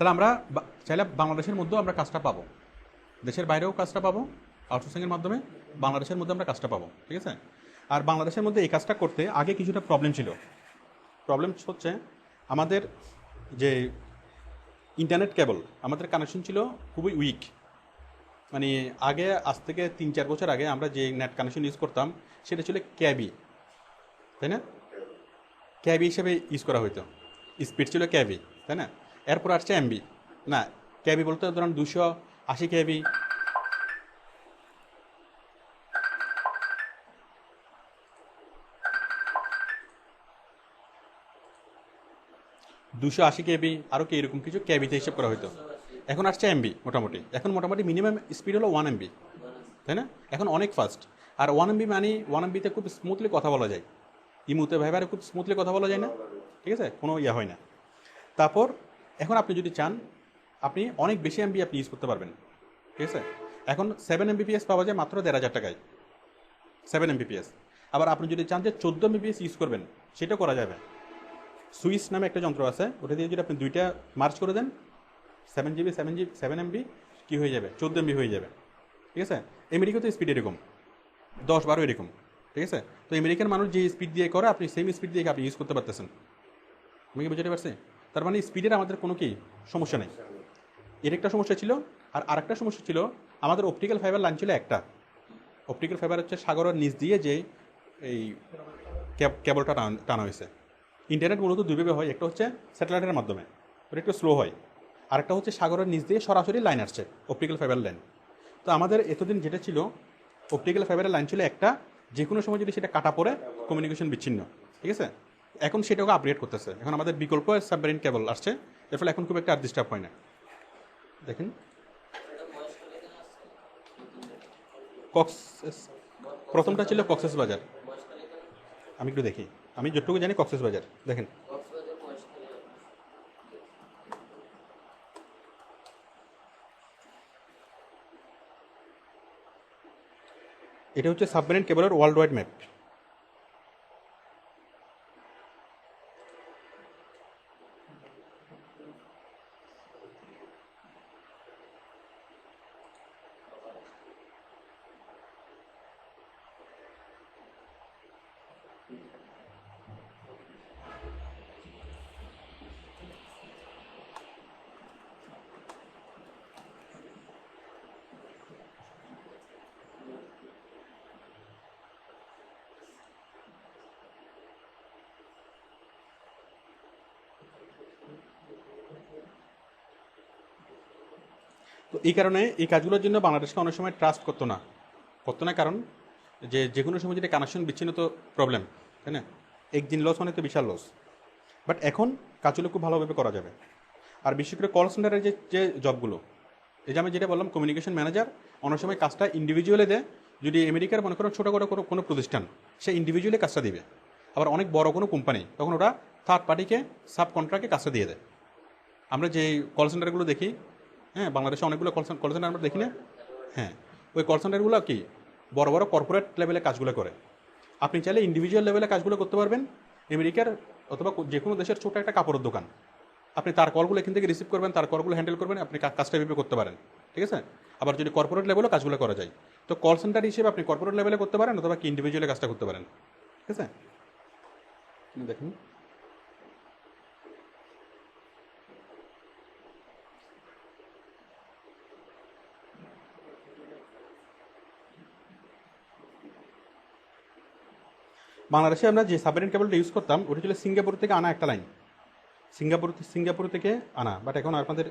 তাহলে আমরা চাইলে বাংলাদেশের মধ্যেও আমরা কাজটা পাবো, দেশের বাইরেও কাজটা পাবো, আউটসোর্সিংয়ের মাধ্যমে বাংলাদেশের মধ্যে আমরা কাজটা পাবো, ঠিক আছে। আর বাংলাদেশের মধ্যে এই কাজটা করতে আগে কিছুটা প্রবলেম ছিল। প্রবলেম হচ্ছে আমাদের যে ইন্টারনেট কেবল, আমাদের কানেকশন ছিল খুবই উইক। মানে আগে, আজ থেকে 3-4 বছর আগে আমরা যে নেট কানেকশন ইউজ করতাম সেটা ছিল ক্যাবি, তাই না? ক্যাবি হিসেবে ইউজ করা হইতো, স্পিড ছিল ক্যাবি, তাই না? এরপর আসছে এমবি, না ক্যাবি বলতে ধরুন 280 ক্যাবি, 280 কেবি, আরও কি এরকম কিছু ক্যাবিতে হিসেব করা হতো। এখন আসছে এমবি, এখন মোটামুটি মিনিমাম স্পিড হলো 1 MB, তাই না? এখন অনেক ফাস্ট। আর 1 MB মানে 1 MBতে খুব স্মুথলি কথা বলা যায়, ইমুতে ভাইবারে খুব স্মুথলি কথা বলা যায় না, ঠিক আছে, কোনো ইয়ে হয় না। তারপর এখন আপনি যদি চান আপনি অনেক বেশি এমবি আপনি ইউজ করতে পারবেন, ঠিক আছে। এখন 7 Mbps পাওয়া যায় মাত্র 1,500 টাকায়, 7 Mbps। আবার আপনি যদি চান যে 14 Mbps ইউজ করবেন, সেটাও করা যাবে। সুইচ নামে একটা যন্ত্র আছে, ওটা দিয়ে যদি আপনি দুইটা মার্চ করে দেন, 7 MB কী হয়ে যাবে, 14 MB হয়ে যাবে, ঠিক আছে। আমেরিকাতে স্পিড এরকম, 10-12 এরকম, ঠিক আছে? তো আমেরিকান মানুষ যে স্পিড দিয়ে করে আপনি সেম স্পিড দিয়ে আপনি ইউজ করতে পারতেছেন। আমি কি বুঝতে পারছি? তার মানে স্পিডের আমাদের কোনো কি সমস্যা নেই। এর একটা সমস্যা ছিল। আর আরেকটা সমস্যা ছিল, আমাদের অপটিক্যাল ফাইবার লাইন ছিল একটা। অপটিক্যাল ফাইবার হচ্ছে সাগরের নিচ দিয়ে যে এই কেবলটা টানা হয়েছে। ইন্টারনেট মূলত দুইভাবে হয়, একটা হচ্ছে স্যাটেলাইটের মাধ্যমে, ওটা একটু স্লো হয়। আরেকটা হচ্ছে সাগরের নিচ দিয়ে সরাসরি লাইন আসছে, অপটিক্যাল ফাইবার লাইন। তো আমাদের এতদিন যেটা ছিল, অপটিক্যাল ফাইবারের লাইন ছিল একটা, যে কোনো সময় যদি সেটা কাটা পড়ে কমিউনিকেশন বিচ্ছিন্ন, ঠিক আছে? এখন সেটাকে আপগ্রেড করতেছে, এখন আমাদের বিকল্প সাবমেরিন কেবল আসছে, এর ফলে এখন খুব একটা আর ডিস্টার্ব হয় না। দেখেন কক্সেস, প্রথমটা ছিল কক্সেস বাজার। আমি একটু দেখি, আমি যতটুকু জানি কক্সেস বাজার। দেখেন এটা হচ্ছে সাবমেরিন কেবলের ওয়ার্ল্ড ওয়াইড ম্যাপ। তো এই কারণে এই কাজগুলোর জন্য বাংলাদেশকে অনেক সময় ট্রাস্ট করতো না, কারণ যে কোনো সময় যদি কানেকশন বিচ্ছিন্ন তো প্রবলেম, তাই না? একদিন লস মানে তো বিশাল লস। বাট এখন কাজগুলো খুব ভালোভাবে করা যাবে। আর বিশেষ করে কল সেন্টারের যে যে জবগুলো, এই যে আমি যেটা বললাম কমিউনিকেশন ম্যানেজার, অনেক সময় কাজটা ইন্ডিভিজুয়ালি দেয়। যদি আমেরিকার মনে করো ছোটো কোনো প্রতিষ্ঠান, সে ইন্ডিভিজুয়ালি কাজটা দিবে। আবার অনেক বড় কোনো কোম্পানি, তখন ওরা থার্ড পার্টিকে সাব কন্ট্রাক্টে কাজটা দিয়ে দেয়। আমরা যে কল সেন্টারগুলো দেখি, হ্যাঁ, বাংলাদেশে অনেকগুলো কল সেন্টার আমরা দেখি না? হ্যাঁ, ওই কল সেন্টারগুলো কি বড় বড় কর্পোরেট লেভেলে কাজগুলো করে। আপনি চাইলে ইন্ডিভিজুয়াল লেভেলে কাজগুলো করতে পারবেন। আমেরিকার অথবা যে কোনো দেশের ছোটো একটা কাপড়ের দোকান, আপনি তার কলগুলো এখান থেকে রিসিভ করবেন, তার কলগুলো হ্যান্ডেল করবেন, আপনি কাজটা এভাবে করতে পারেন, ঠিক আছে? আবার যদি কর্পোরেট লেভেলেও কাজগুলো করা যায়, তো কল সেন্টার হিসেবে আপনি কর্পোরেট লেভেলে করতে পারেন অথবা কি ইন্ডিভিজুয়ালি কাজটা করতে পারেন, ঠিক আছে? দেখুন বাংলাদেশে আমরা যে সাবমেরিন কেবলটা ইউজ করতাম, ওটা ছিল সিঙ্গাপুর থেকে আনা একটা লাইন। সিঙ্গাপুর থেকে আনা, বাট এখন আপনাদের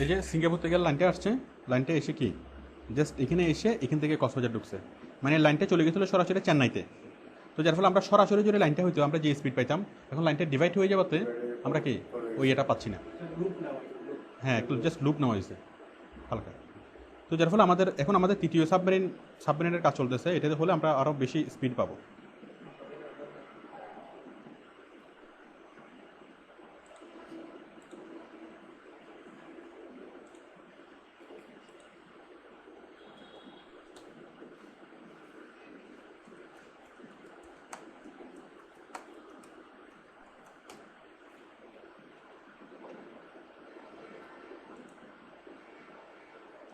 এই যে সিঙ্গাপুর থেকে লাইনটা আসছে, লাইনটা এসে কি জাস্ট এখানে এসে এখান থেকে কক্সবাজার ঢুকছে, মানে লাইনটা চলে গেছিলো সরাসরি চেন্নাইতে। তো যার ফলে আমরা সরাসরি যদি লাইনটা হইতো আমরা যে স্পিড পাইতাম, এখন লাইনটা ডিভাইড হয়ে যাওয়াতে আমরা কি ওই এটা পাচ্ছি না। হ্যাঁ, একটু জাস্ট লুপ নেওয়া হয়েছে হালকা। তো যার ফলে আমাদের তৃতীয় সাবমেরিনের কাজ চলতেছে, এটাতে হলে আমরা আরও বেশি স্পিড পাবো।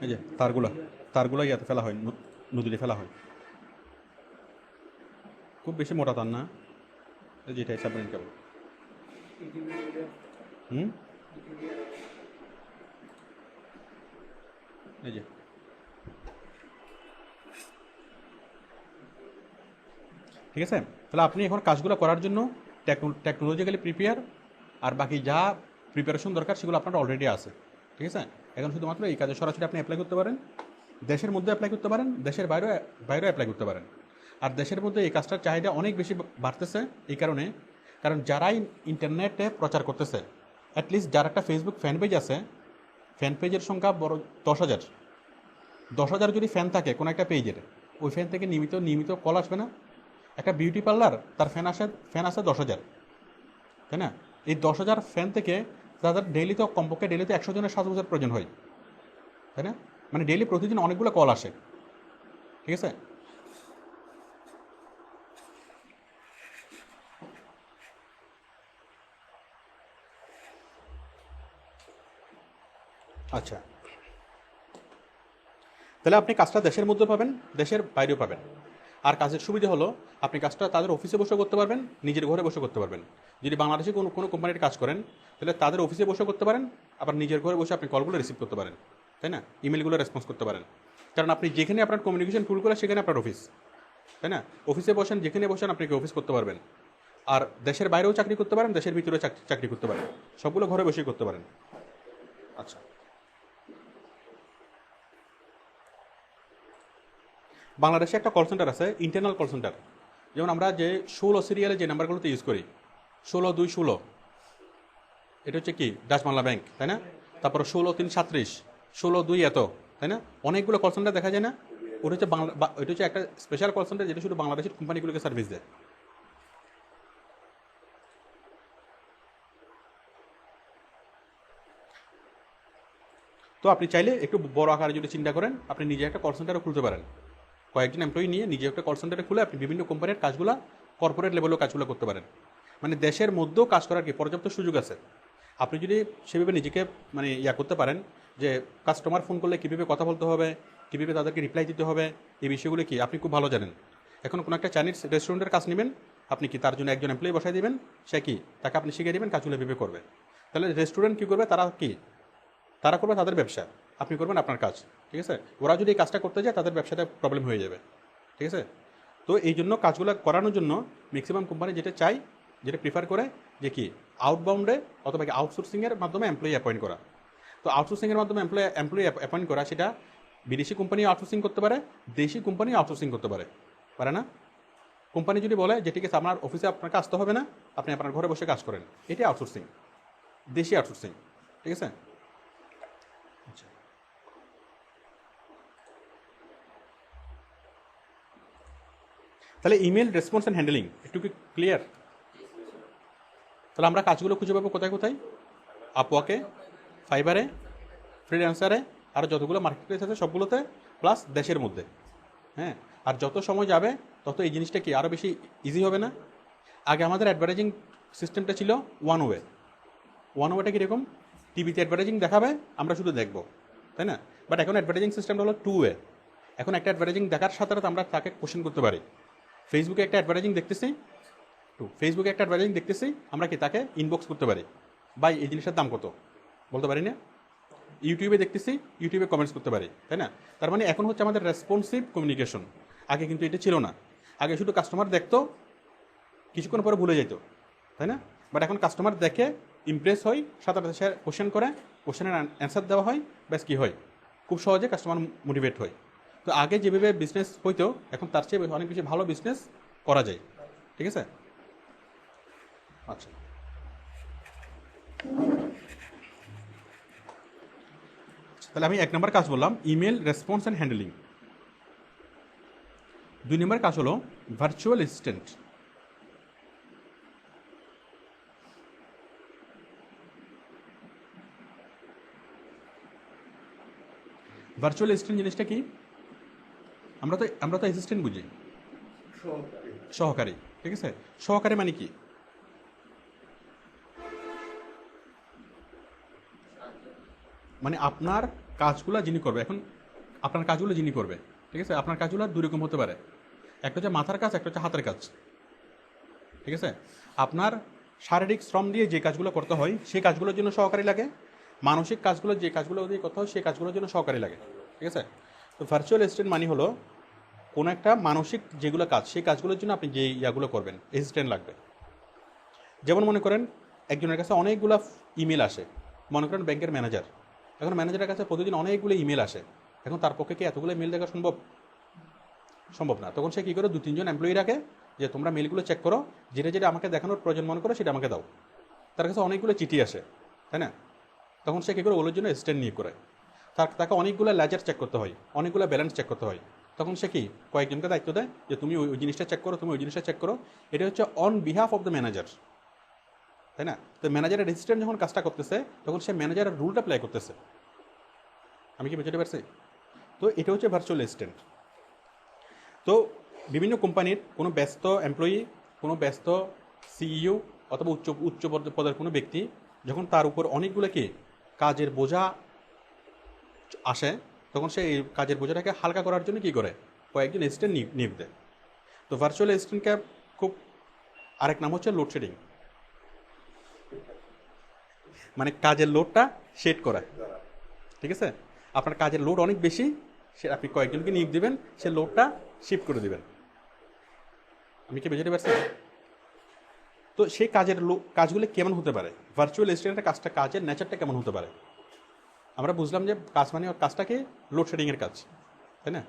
এই যে তারগুলো ইয়াতে ফেলা হয়, নদীতে ফেলা হয়। খুব বেশি মোটা তার না, যেটাই সাবমেরিন কেবল। হুম, এই যে ঠিক আছে? তাহলে আপনি এখন কাজগুলো করার জন্য টেকনোলজিক্যালি প্রিপেয়ার, আর বাকি যা প্রিপারেশন দরকার সেগুলো আপনার অলরেডি আছে। ঠিক আছে? এখন শুধুমাত্র এই কাজে সরাসরি আপনি অ্যাপ্লাই করতে পারেন, দেশের মধ্যে অ্যাপ্লাই করতে পারেন, দেশের বাইরেও অ্যাপ্লাই করতে পারেন। আর দেশের মধ্যে এই কাজটার চাহিদা অনেক বেশি বাড়তেছে এই কারণে, কারণ যারাই ইন্টারনেটে প্রচার করতেছে, অ্যাটলিস্ট যার একটা ফেসবুক ফ্যান পেজ আছে, ফ্যান পেজের সংখ্যা বড় 10,000, 10,000 যদি ফ্যান থাকে কোনো একটা পেজের, ওই ফ্যান থেকে নিয়মিত কল আসবে না? একটা বিউটি পার্লার, তার ফ্যান আছে 10,000, তাই না? এই 10,000 ফ্যান থেকে তাদের কমপক্ষে ডেইলি তো 100 জনের সাজগোজের প্রয়োজন হয়, তাই না? মানে ডেইলি প্রতিদিন অনেকগুলো কল আসে। ঠিক আছে? আচ্ছা, তাহলে আপনি কাজটা দেশের মধ্যে পাবেন, দেশের বাইরেও পাবেন। আর কাজের সুবিধা হলো আপনি কাজটা তাদের অফিসে বসে করতে পারবেন, নিজের ঘরে বসে করতে পারবেন। যদি বাংলাদেশে কোনো কোম্পানির কাজ করেন, তাহলে তাদের অফিসে বসে করতে পারেন, আবার নিজের ঘরে বসে আপনি কলগুলো রিসিভ করতে পারেন, তাই না? ইমেলগুলো রেসপন্স করতে পারেন। কারণ আপনি যেখানে আপনার কমিউনিকেশন টুল করে সেখানে আপনার অফিস, তাই না? অফিসে বসেন, যেখানে বসেন আপনি অফিস করতে পারবেন। আর দেশের বাইরেও চাকরি করতে পারেন, দেশের ভিতরেও চাকরি করতে পারেন, সবগুলো ঘরে বসেই করতে পারেন। আচ্ছা, বাংলাদেশে একটা কল সেন্টার আছে, ইন্টারনাল কল সেন্টার। যেমন আমরা যে 16 সিরিয়ালে যে নাম্বারগুলোতে ইউজ করি, 16-2-16, এটা হচ্ছে কি ডাচ বাংলা ব্যাংক, তাই না? তারপর 16-3-37, 16-2 এত, তাই না? অনেকগুলো কল সেন্টার দেখা যায় না? ওটা হচ্ছে ওইটা হচ্ছে একটা স্পেশাল কল সেন্টার যেটা শুধু বাংলাদেশের কোম্পানিগুলোকে সার্ভিস দেয়। তো আপনি চাইলে একটু বড় আকারে যদি চিন্তা করেন, আপনি নিজে একটা কল সেন্টারও খুলতে পারেন। কয়েকজন এমপ্লয়ি নিয়ে নিজে একটা কল সেন্টারে খুলে আপনি বিভিন্ন কোম্পানির কাজগুলো, কর্পোরেট লেভেলেও কাজগুলো করতে পারেন। মানে দেশের মধ্যেও কাজ করার কি পর্যাপ্ত সুযোগ আছে। আপনি যদি সেভাবে নিজেকে মানে করতে পারেন যে কাস্টমার ফোন করলে কীভাবে কথা বলতে হবে, কীভাবে তাদেরকে রিপ্লাই দিতে হবে, এই বিষয়গুলো কি আপনি খুব ভালো জানেন। এখন কোনো একটা চাইনিজ রেস্টুরেন্টের কাজ নেবেন, আপনি কি তার জন্য একজন এমপ্লয়ি বসাই দিবেন, সে কি তাকে আপনি শিখিয়ে দেবেন কাজগুলো এভাবে করবে। তাহলে রেস্টুরেন্ট কী করবে, তারা করবে তাদের ব্যবসা, আপনি করবেন আপনার কাজ। ঠিক আছে? ওরা যদি এই কাজটা করতে যায় তাদের ব্যবসাতে প্রবলেম হয়ে যাবে। ঠিক আছে? তো এই জন্য কাজগুলো করানোর জন্য ম্যাক্সিমাম কোম্পানি যেটা প্রিফার করে যে কি আউটবাউন্ডে অথবা কি আউটসোর্সিংয়ের মাধ্যমে এমপ্লয়ি অ্যাপয়েন্ট করা। তো আউটসোর্সিংয়ের মাধ্যমে এমপ্লয়ি অ্যাপয়েন্ট করা, সেটা বিদেশি কোম্পানি আউটসোর্সিং করতে পারে, দেশি কোম্পানি আউটসোর্সিং করতে পারে না? কোম্পানি যদি বলে যে ঠিক আছে আপনার অফিসে আপনাকে আসতে হবে না, আপনি আপনার ঘরে বসে কাজ করেন, এটাই আউটসোর্সিং, দেশি আউটসোর্সিং। ঠিক আছে? আচ্ছা, তাহলে ইমেল রেসপন্স অ্যান্ড হ্যান্ডেলিং একটু কি ক্লিয়ার? তাহলে আমরা কাজগুলো খুঁজে পাবো কোথায় কোথায়? আপওয়ার্কে, ফাইবারে, ফ্রিল্যান্সারে, আর যতগুলো মার্কেট প্লেস আছে সবগুলোতে, প্লাস দেশের মধ্যে। হ্যাঁ, আর যত সময় যাবে তত এই জিনিসটা কি আরও বেশি ইজি হবে না? আগে আমাদের অ্যাডভার্টাইজিং সিস্টেমটা ছিল ওয়ান ওয়েটা কীরকম? টিভিতে অ্যাডভার্টাইজিং দেখাবে, আমরা শুধু দেখবো, তাই না? বাট এখন অ্যাডভার্টাইজিং সিস্টেমটা হলো 2 ওয়ে। এখন একটা অ্যাডভার্টাইজিং দেখার সাথে সাথে আমরা তাকে কোশ্চেন করতে পারি। ফেসবুকে একটা অ্যাডভার্টাইজিং দেখতেছি, আমরা কি তাকে ইনবক্স করতে পারি, ভাই এই জিনিসটার দাম কত, বলতে পারি না? ইউটিউবে দেখতেছি, ইউটিউবে কমেন্টস করতে পারি, তাই না? তার মানে এখন হচ্ছে আমাদের রেসপন্সিভ কমিউনিকেশন। আগে কিন্তু এটা ছিল না। আগে শুধু কাস্টমার দেখতো, কিছুক্ষণ পরে ভুলে যেত, তাই না? বাট এখন কাস্টমার দেখে ইমপ্রেস হয়, সাথে সাথে সে কোশ্চেন করে, কোশ্চেনের অ্যান্সার দেওয়া হয়, ব্যাস কী হয়, খুব সহজে কাস্টমার মোটিভেট হয়। তো আগে যেভাবে বিজনেস হইতো, এখন তার চেয়ে অনেক বেশি ভালো বিজনেস করা যায়। ঠিক আছে? আচ্ছা, তাহলে আমি 1 নম্বর কাজ বললাম ইমেল রেসপন্স অ্যান্ড হ্যান্ডেলিং। 2 নম্বর কাজ হলো ভার্চুয়াল অ্যাসিস্ট্যান্ট। ভার্চুয়াল অ্যাসিস্ট্যান্ট জিনিসটা কি? আমরা তো অ্যাসিস্ট্যান্ট বুঝি সহকারী। ঠিক আছে? সহকারী মানে কি? মানে আপনার কাজগুলো যিনি করবে, এখন আপনার কাজগুলো যিনি করবে, ঠিক আছে? আপনার কাজগুলো 2 রকম হতে পারে, একটা হচ্ছে মাথার কাজ, একটা হচ্ছে হাতের কাজ। ঠিক আছে? আপনার শারীরিক শ্রম দিয়ে যে কাজগুলো করতে হয় সেই কাজগুলোর জন্য সহকারী লাগে, মানসিক কাজগুলো যে কাজগুলো দিয়ে করতে হয় সেই কাজগুলোর জন্য সহকারী লাগে। ঠিক আছে? তো ভার্চুয়াল অ্যাসিস্ট্যান্ট মানে হলো কোনো একটা মানসিক যেগুলো কাজ সেই কাজগুলোর জন্য আপনি যে ইয়াগুলো করবেন অ্যাসিস্ট্যান্ট লাগবে। যেমন মনে করেন একজনের কাছে অনেকগুলো ইমেল আসে, মনে করেন ব্যাংকের ম্যানেজার, এখন ম্যানেজারের কাছে প্রতিদিন অনেকগুলো ইমেল আসে, এখন তার পক্ষে কি এতগুলো ইমেল দেখা সম্ভব? সম্ভব না। তখন সে কী করে 2-3 জন এমপ্লয়ি রাখে যে তোমরা মেলগুলো চেক করো, যেটা যেটা আমাকে দেখানোর প্রয়োজন মনে করো সেটা আমাকে দাও। তার কাছে অনেকগুলো চিঠি আসে, তাই না? তখন সে কী করে ওগুলোর জন্য অ্যাসিস্ট্যান্ট নিয়োগ করে। তাকে অনেকগুলো লেজার চেক করতে হয়, অনেকগুলো ব্যালেন্স চেক করতে হয়। তখন সে কি কয়েকজনকে দায়িত্ব দেয় যে তুমি ওই জিনিসটা চেক করো, তুমি ওই জিনিসটা চেক করো। এটা হচ্ছে on behalf of the manager, তাই না? তো ম্যানেজারের অ্যাসিস্ট্যান্ট যখন কাজটা করতেছে তখন সে ম্যানেজারের রুলটা প্লে করতেছে। আমি কি বুঝতে পারছি? তো এটা হচ্ছে ভার্চুয়াল অ্যাসিস্ট্যান্ট। তো বিভিন্ন কোম্পানির কোনো ব্যস্ত এমপ্লয়ি, কোনো ব্যস্ত সিইও অথবা উচ্চ পদের কোনো ব্যক্তি যখন তার উপর অনেকগুলো কি কাজের বোঝা আসে, তখন সে এই কাজের বোঝাটাকে হালকা করার জন্য কী করে কয়েকজন অ্যাসিস্ট্যান্ট নিয়োগ দেয়। তো ভার্চুয়াল অ্যাসিস্ট্যান্টকে খুব আরেক নাম হচ্ছে লোডশেডিং, মানে কাজের লোডটা শেড করা। ঠিক আছে, আপনার কাজের লোড অনেক বেশি, সে আপনি কয়েকজনকে নিয়োগ দেবেন, সে লোডটা শিফট করে দেবেন। আমি কি বুঝতে পারছি? তো সেই কাজগুলো কেমন হতে পারে, ভার্চুয়াল অ্যাসিস্ট্যান্টের কাজের নেচারটা কেমন হতে পারে? আমরা বুঝলাম যে কাজ মানে কাজটা কি লোডশেডিংয়ের কাজ, তাই না?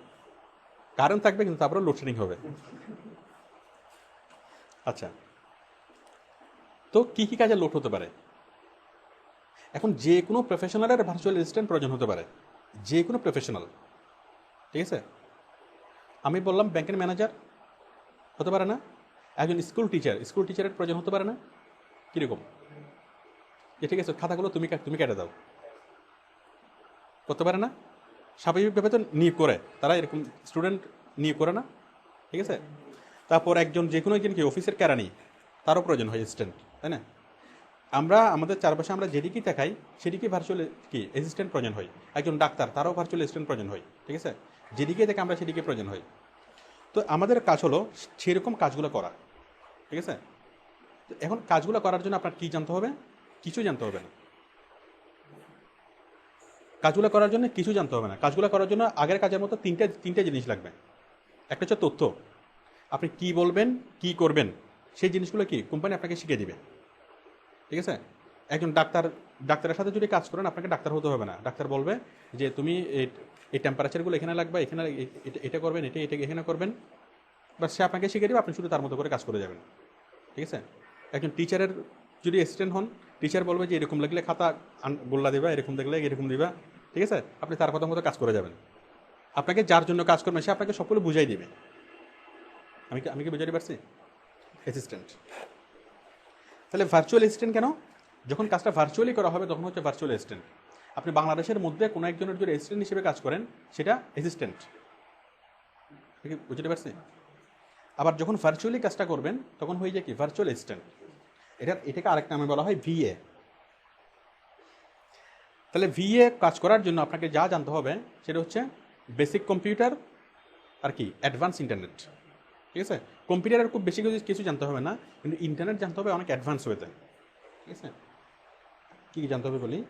কারেন্ট থাকবে কিন্তু তারপরে লোডশেডিং হবে। আচ্ছা, তো কী কী কাজে লোড হতে পারে? এখন যে কোনো প্রফেশনালের ভার্চুয়াল অ্যাসিস্ট্যান্ট প্রয়োজন হতে পারে, যে কোনো প্রফেশনাল। ঠিক আছে, আমি বললাম ব্যাংকের ম্যানেজার হতে পারে না, একজন স্কুল টিচারের প্রয়োজন হতে পারে না? কীরকম? যে ঠিক আছে খাতাগুলো তুমি কেটে দাও, করতে পারে না? স্বাভাবিকভাবে তো নিয়োগ করে, তারা এরকম স্টুডেন্ট নিয়োগ করে না? ঠিক আছে, তারপর একজন যে কোনো একজন কি অফিসের কেরানি, তারও প্রয়োজন হয় অ্যাসিস্ট্যান্ট, তাই না? আমরা আমাদের চারপাশে আমরা যেদিকেই দেখাই সেদিকেই ভার্চুয়াল কি অ্যাসিস্ট্যান্ট প্রয়োজন হয়। একজন ডাক্তার, তারও ভার্চুয়াল অ্যাসিস্ট্যান্ট প্রয়োজন হয়। ঠিক আছে, যেদিকে দেখে আমরা সেদিকে প্রয়োজন হয়। তো আমাদের কাজ হলো সেরকম কাজগুলো করা। ঠিক আছে, তো এখন কাজগুলো করার জন্য আপনার কী জানতে হবে? কিছু জানতে হবে না। কাজগুলো করার জন্য কিছু জানতে হবে না। কাজগুলো করার জন্য আগের কাজের মতো তিনটে জিনিস লাগবে। একটা হচ্ছে তথ্য, আপনি কি বলবেন, কি করবেন, সেই জিনিসগুলো কি কোম্পানি আপনাকে শিখিয়ে দিবে। ঠিক আছে, একজন ডাক্তারের সাথে যদি কাজ করেন আপনাকে ডাক্তার হতে হবে না। ডাক্তার বলবে যে তুমি এই টেম্পারেচারগুলো এখানে লাগবে, এখানে এটা করবেন, এটা এখানে করবেন, বা সে আপনাকে শিখিয়ে দেবে, আপনি শুধু তার মতো করে কাজ করে যাবেন। ঠিক আছে, একজন টিচারের যদি অ্যাসিস্ট্যান্ট হন, টিচার বলবে যে এরকম লাগলে খাতা গোল্লা দিবা, এরকম দেখলে এরকম দিবা। ঠিক আছে, আপনি তার কথা মতো কাজ করে যাবেন। আপনাকে যার জন্য কাজ করবেন সে আপনাকে সবগুলো বুঝাই দিবে। আমি কি বুঝাতে পারছি? অ্যাসিস্ট্যান্ট। তাহলে ভার্চুয়াল অ্যাসিস্ট্যান্ট কেন? যখন কাজটা ভার্চুয়ালি করা হবে তখন হচ্ছে ভার্চুয়াল অ্যাসিস্ট্যান্ট। আপনি বাংলাদেশের মধ্যে কোনো একজনের যদি অ্যাসিস্ট্যান্ট হিসেবে কাজ করেন সেটা অ্যাসিস্ট্যান্ট। বুঝতে পারছি? আবার যখন ভার্চুয়ালি কাজটা করবেন তখন হয়ে যায় কি ভার্চুয়াল অ্যাসিস্ট্যান্ট। এটাকে আরেক নামে বলা হয় ভিএ। তাহলে ভিএ কাজ করার জন্য আপনাকে যা জানতে হবে সেটা হচ্ছে বেসিক কম্পিউটার আর কি অ্যাডভান্স ইন্টারনেট। ঠিক আছে, কম্পিউটারের খুব বেশি কিছু জানতে হবে না, কিন্তু ইন্টারনেট জানতে হবে অনেক অ্যাডভান্স হয়েতে। ঠিক আছে, কী জানতে হবে বলি?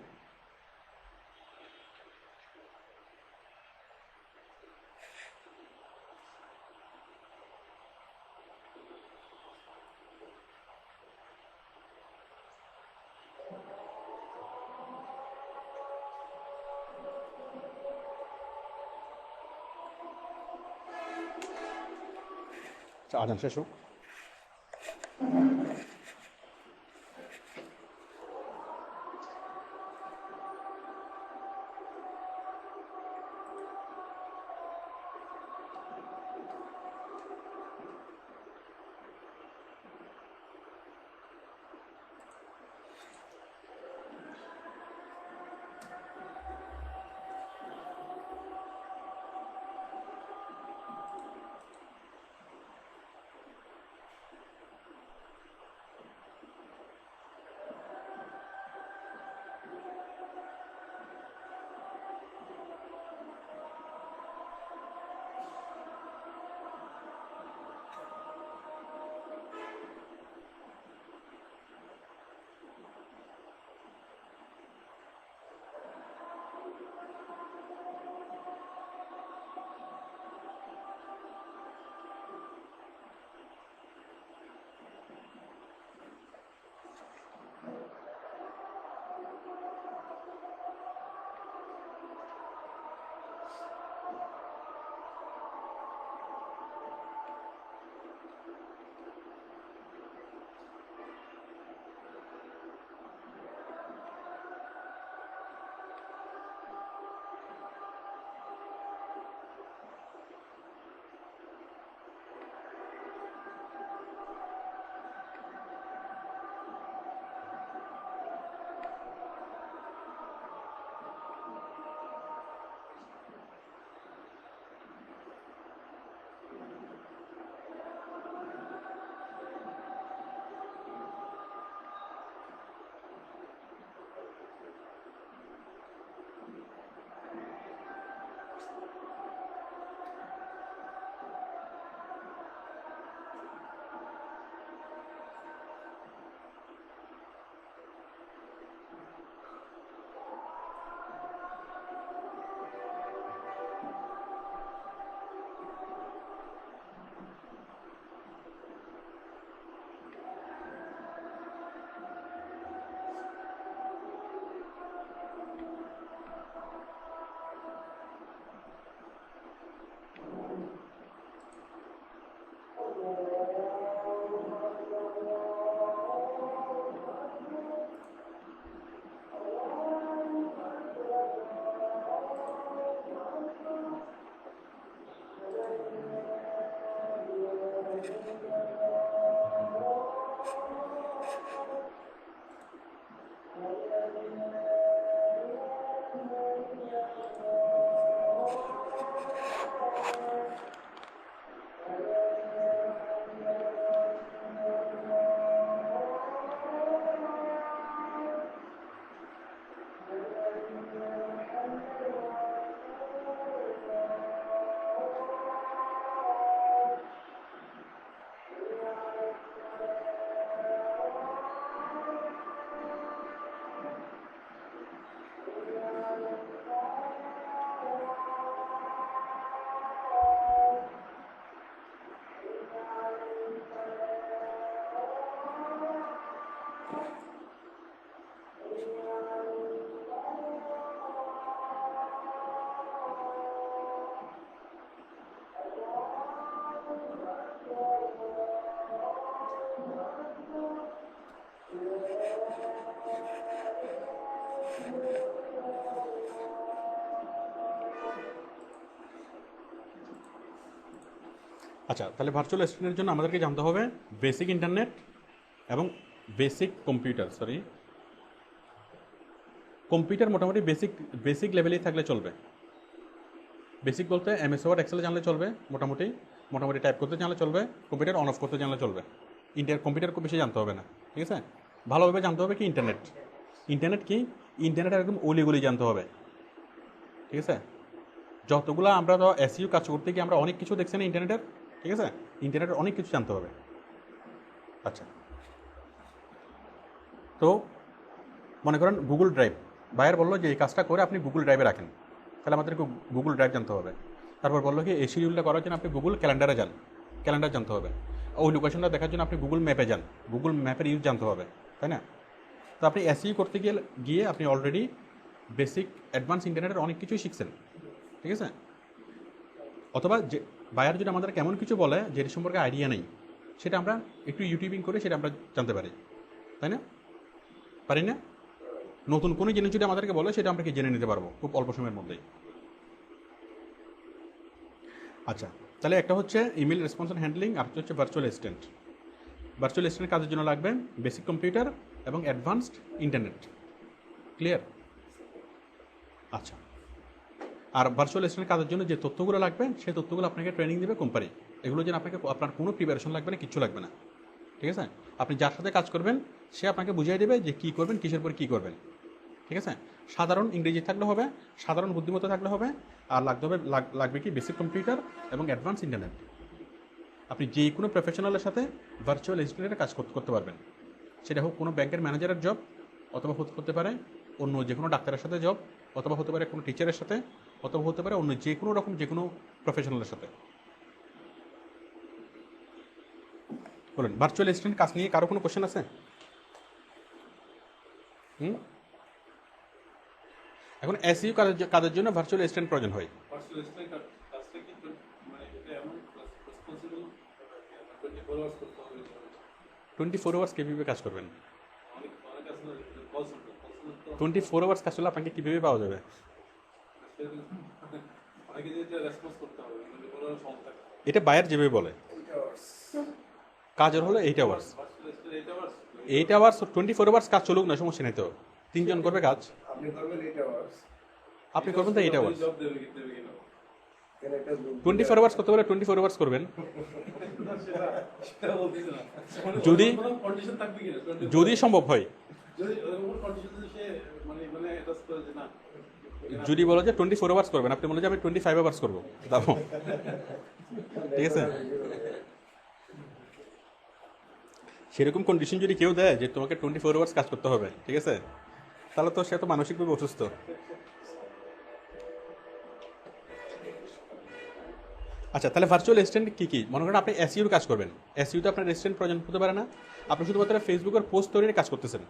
আজান শেষ হোক। আচ্ছা, তাহলে ভার্চুয়াল অ্যাসিস্ট্যান্টের জন্য আমাদেরকে জানতে হবে বেসিক ইন্টারনেট এবং বেসিক কম্পিউটার, কম্পিউটার মোটামুটি বেসিক লেভেলেই থাকলে চলবে। বেসিক বলতে MS ওয়ার্ড এক্সেল জানলে চলবে, মোটামুটি টাইপ করতে জানলে চলবে, কম্পিউটার অন অফ করতে জানলে চলবে। কম্পিউটার খুব বেশি জানতে হবে না, ঠিক আছে। ভালোভাবে জানতে হবে কি ইন্টারনেট কি, ইন্টারনেট একদম অলিগলি জানতে হবে, ঠিক আছে। যতগুলো আমরা তো SEO কাজ করতে গিয়ে আমরা অনেক কিছু দেখছি না ইন্টারনেটের, ঠিক আছে। ইন্টারনেটের অনেক কিছু জানতে হবে। আচ্ছা, তো মনে করেন গুগল ড্রাইভ, বায়ার বললো যে এই কাজটা করে আপনি গুগল ড্রাইভে রাখেন, তাহলে আমাদেরকে গুগল ড্রাইভ জানতে হবে। তারপর বললো কি এই শিডিউলটা করার জন্য আপনি গুগল ক্যালেন্ডারে যান, ক্যালেন্ডার জানতে হবে। ওই লোকেশনটা দেখার জন্য আপনি গুগল ম্যাপে যান, গুগল ম্যাপের ইউজ জানতে হবে, তাই না। তো আপনি SEO করতে গিয়ে আপনি অলরেডি বেসিক অ্যাডভান্স ইন্টারনেটের অনেক কিছুই শিখছেন, ঠিক আছে। অথবা যে বায়ার যদি আমাদের কেমন কিছু বলে যেটি সম্পর্কে আইডিয়া নেই, সেটা আমরা একটু ইউটিউবিং করে সেটা আমরা জানতে পারি, তাই না, পারি না। নতুন কোনো জিনিস যদি আমাদেরকে বলে সেটা আমরা কি জেনে নিতে পারবো খুব অল্প সময়ের মধ্যেই। আচ্ছা, তাহলে একটা হচ্ছে ইমেল রেসপন্স হ্যান্ডলিং, আর হচ্ছে ভার্চুয়াল অ্যাসিস্ট্যান্ট। ভার্চুয়াল অ্যাসিস্ট্যান্টের কাজের জন্য লাগবে বেসিক কম্পিউটার এবং অ্যাডভান্সড ইন্টারনেট, ক্লিয়ার। আচ্ছা, আর ভার্চুয়াল অ্যাসিস্ট্যান্টের কাজের জন্য যে তথ্যগুলো লাগবে সেই তথ্যগুলো আপনাকে ট্রেনিং দেবে কোম্পানি। এগুলো যেন আপনার কোনো প্রিপারেশন লাগবে না, কিচ্ছু লাগবে না, ঠিক আছে। আপনি যার সাথে কাজ করবেন সে আপনাকে বুঝিয়ে দেবে যে কী করবেন, কিসের পর কী করবেন, ঠিক আছে। সাধারণ ইংরেজি থাকলে হবে, সাধারণ বুদ্ধিমত্তা থাকলে হবে, আর লাগবে কি বেসিক কম্পিউটার এবং অ্যাডভান্স ইন্টারনেট। আপনি যে কোনো প্রফেশনালের সাথে ভার্চুয়াল অ্যাসিস্ট্যান্টের কাজ করতে পারবেন। সেটা হোক কোনো ব্যাংকের ম্যানেজারের জব, অথবা হতে পারে অন্য যে কোনো ডাক্তারের সাথে জব, অথবা হতে পারে কোনো টিচারের সাথে, অথবা হতে পারে অন্য যে কোনো প্রফেশনালের সাথে। বলুন, ভার্চুয়াল অ্যাসিস্ট্যান্ট কাজ নিয়ে কারো কোনো কোশ্চেন আছে? এখন SEO কাজের জন্য ভার্চুয়াল অ্যাসিস্ট্যান্ট প্রয়োজন হয়। 24 আওয়ার্স কীভাবে কাজ করবেন? 24 আওয়ার্স কাজ করলে আপনাকে কীভাবে পাওয়া যাবে? এটা বায়ার যেভাবে বলে, কাজের হলো 8 আওয়ার্স। 24 আওয়ার্স কাজ চলুক না, সমস্যা নেই তো। 3 জন করবে কাজ, আপনি করবেন তো 8 আওয়ার্স। 24 আওয়ার্স করতে পারলে 24 আওয়ার্স করবেন। যদি সম্ভব হয়, যদি বলো যে 24 আওয়ার্স করবেন, আপনি বলে যে আমি 25 আওয়ার্স করবো, দাও, ঠিক আছে। সেরকম কন্ডিশন যদি কেউ দেয় যে তোমাকে 24 আওয়ার্স কাজ করতে হবে, ঠিক আছে, তাহলে তো সে তো মানসিকভাবে অসুস্থ। আচ্ছা, তাহলে ভার্চুয়াল অ্যাসিস্ট্যান্ট কী মনে করেন আপনি SEOর কাজ করবেন, SEOতে আপনার অ্যাসিস্ট্যান্ট প্রয়োজন হতে পারে না। আপনি শুধুমাত্র ফেসবুকের পোস্ট তৈরির কাজ করতেছেন,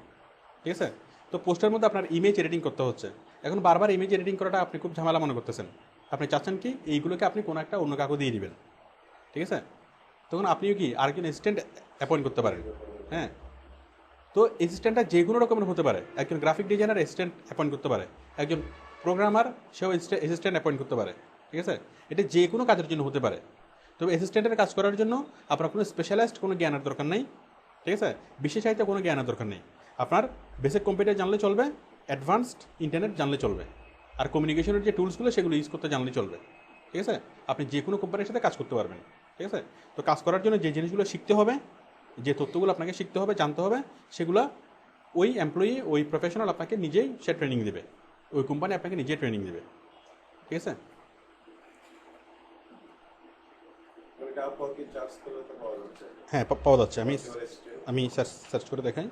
ঠিক আছে। তো পোস্টের মধ্যে আপনার ইমেজ এডিটিং করতে হচ্ছে। এখন বারবার ইমেজ এডিটিং করাটা আপনি খুব ঝামেলা মনে করতেছেন। আপনি চাচ্ছেন কি এইগুলোকে আপনি কোনো একটা অন্য কাউকে দিয়ে দিবেন, ঠিক আছে। তখন আপনিও কি আরেকজন অ্যাসিস্ট্যান্ট অ্যাপয়েন্ট করতে পারেন, হ্যাঁ। তো অ্যাসিস্ট্যান্টটা যে কোনো রকমের হতে পারে। একজন গ্রাফিক ডিজাইনার অ্যাসিস্ট্যান্ট অ্যাপয়েন্ট করতে পারে, একজন প্রোগ্রামার সেও অ্যাসিস্ট্যান্ট অ্যাপয়েন্ট করতে পারে, ঠিক আছে। এটা যে কোনো কাজের জন্য হতে পারে। তবে অ্যাসিস্ট্যান্টের কাজ করার জন্য আপনার কোনো স্পেশালাইজড কোনো জ্ঞানের দরকার নেই, ঠিক আছে। বিশেষায়িত কোনো জ্ঞানের দরকার নেই। আপনার বেসিক কম্পিউটার জানলে চলবে, অ্যাডভান্সড ইন্টারনেট জানলে চলবে, আর কমিউনিকেশনের যে টুলসগুলো সেগুলো ইউজ করতে জানলে চলবে, ঠিক আছে। আপনি যে কোনো কোম্পানির সাথে কাজ করতে পারবেন, ঠিক আছে। তো কাজ করার জন্য যে জিনিসগুলো শিখতে হবে, যে তথ্যগুলো আপনাকে শিখতে হবে, জানতে হবে, সেগুলো ওই এমপ্লয়ি, ওই প্রফেশনাল আপনাকে নিজেই সে ট্রেনিং দেবে, ওই কোম্পানি আপনাকে নিজেই ট্রেনিং দেবে, ঠিক আছে। হ্যাঁ, পাওয়া যাচ্ছে। আমি সার্চ করে দেখাই।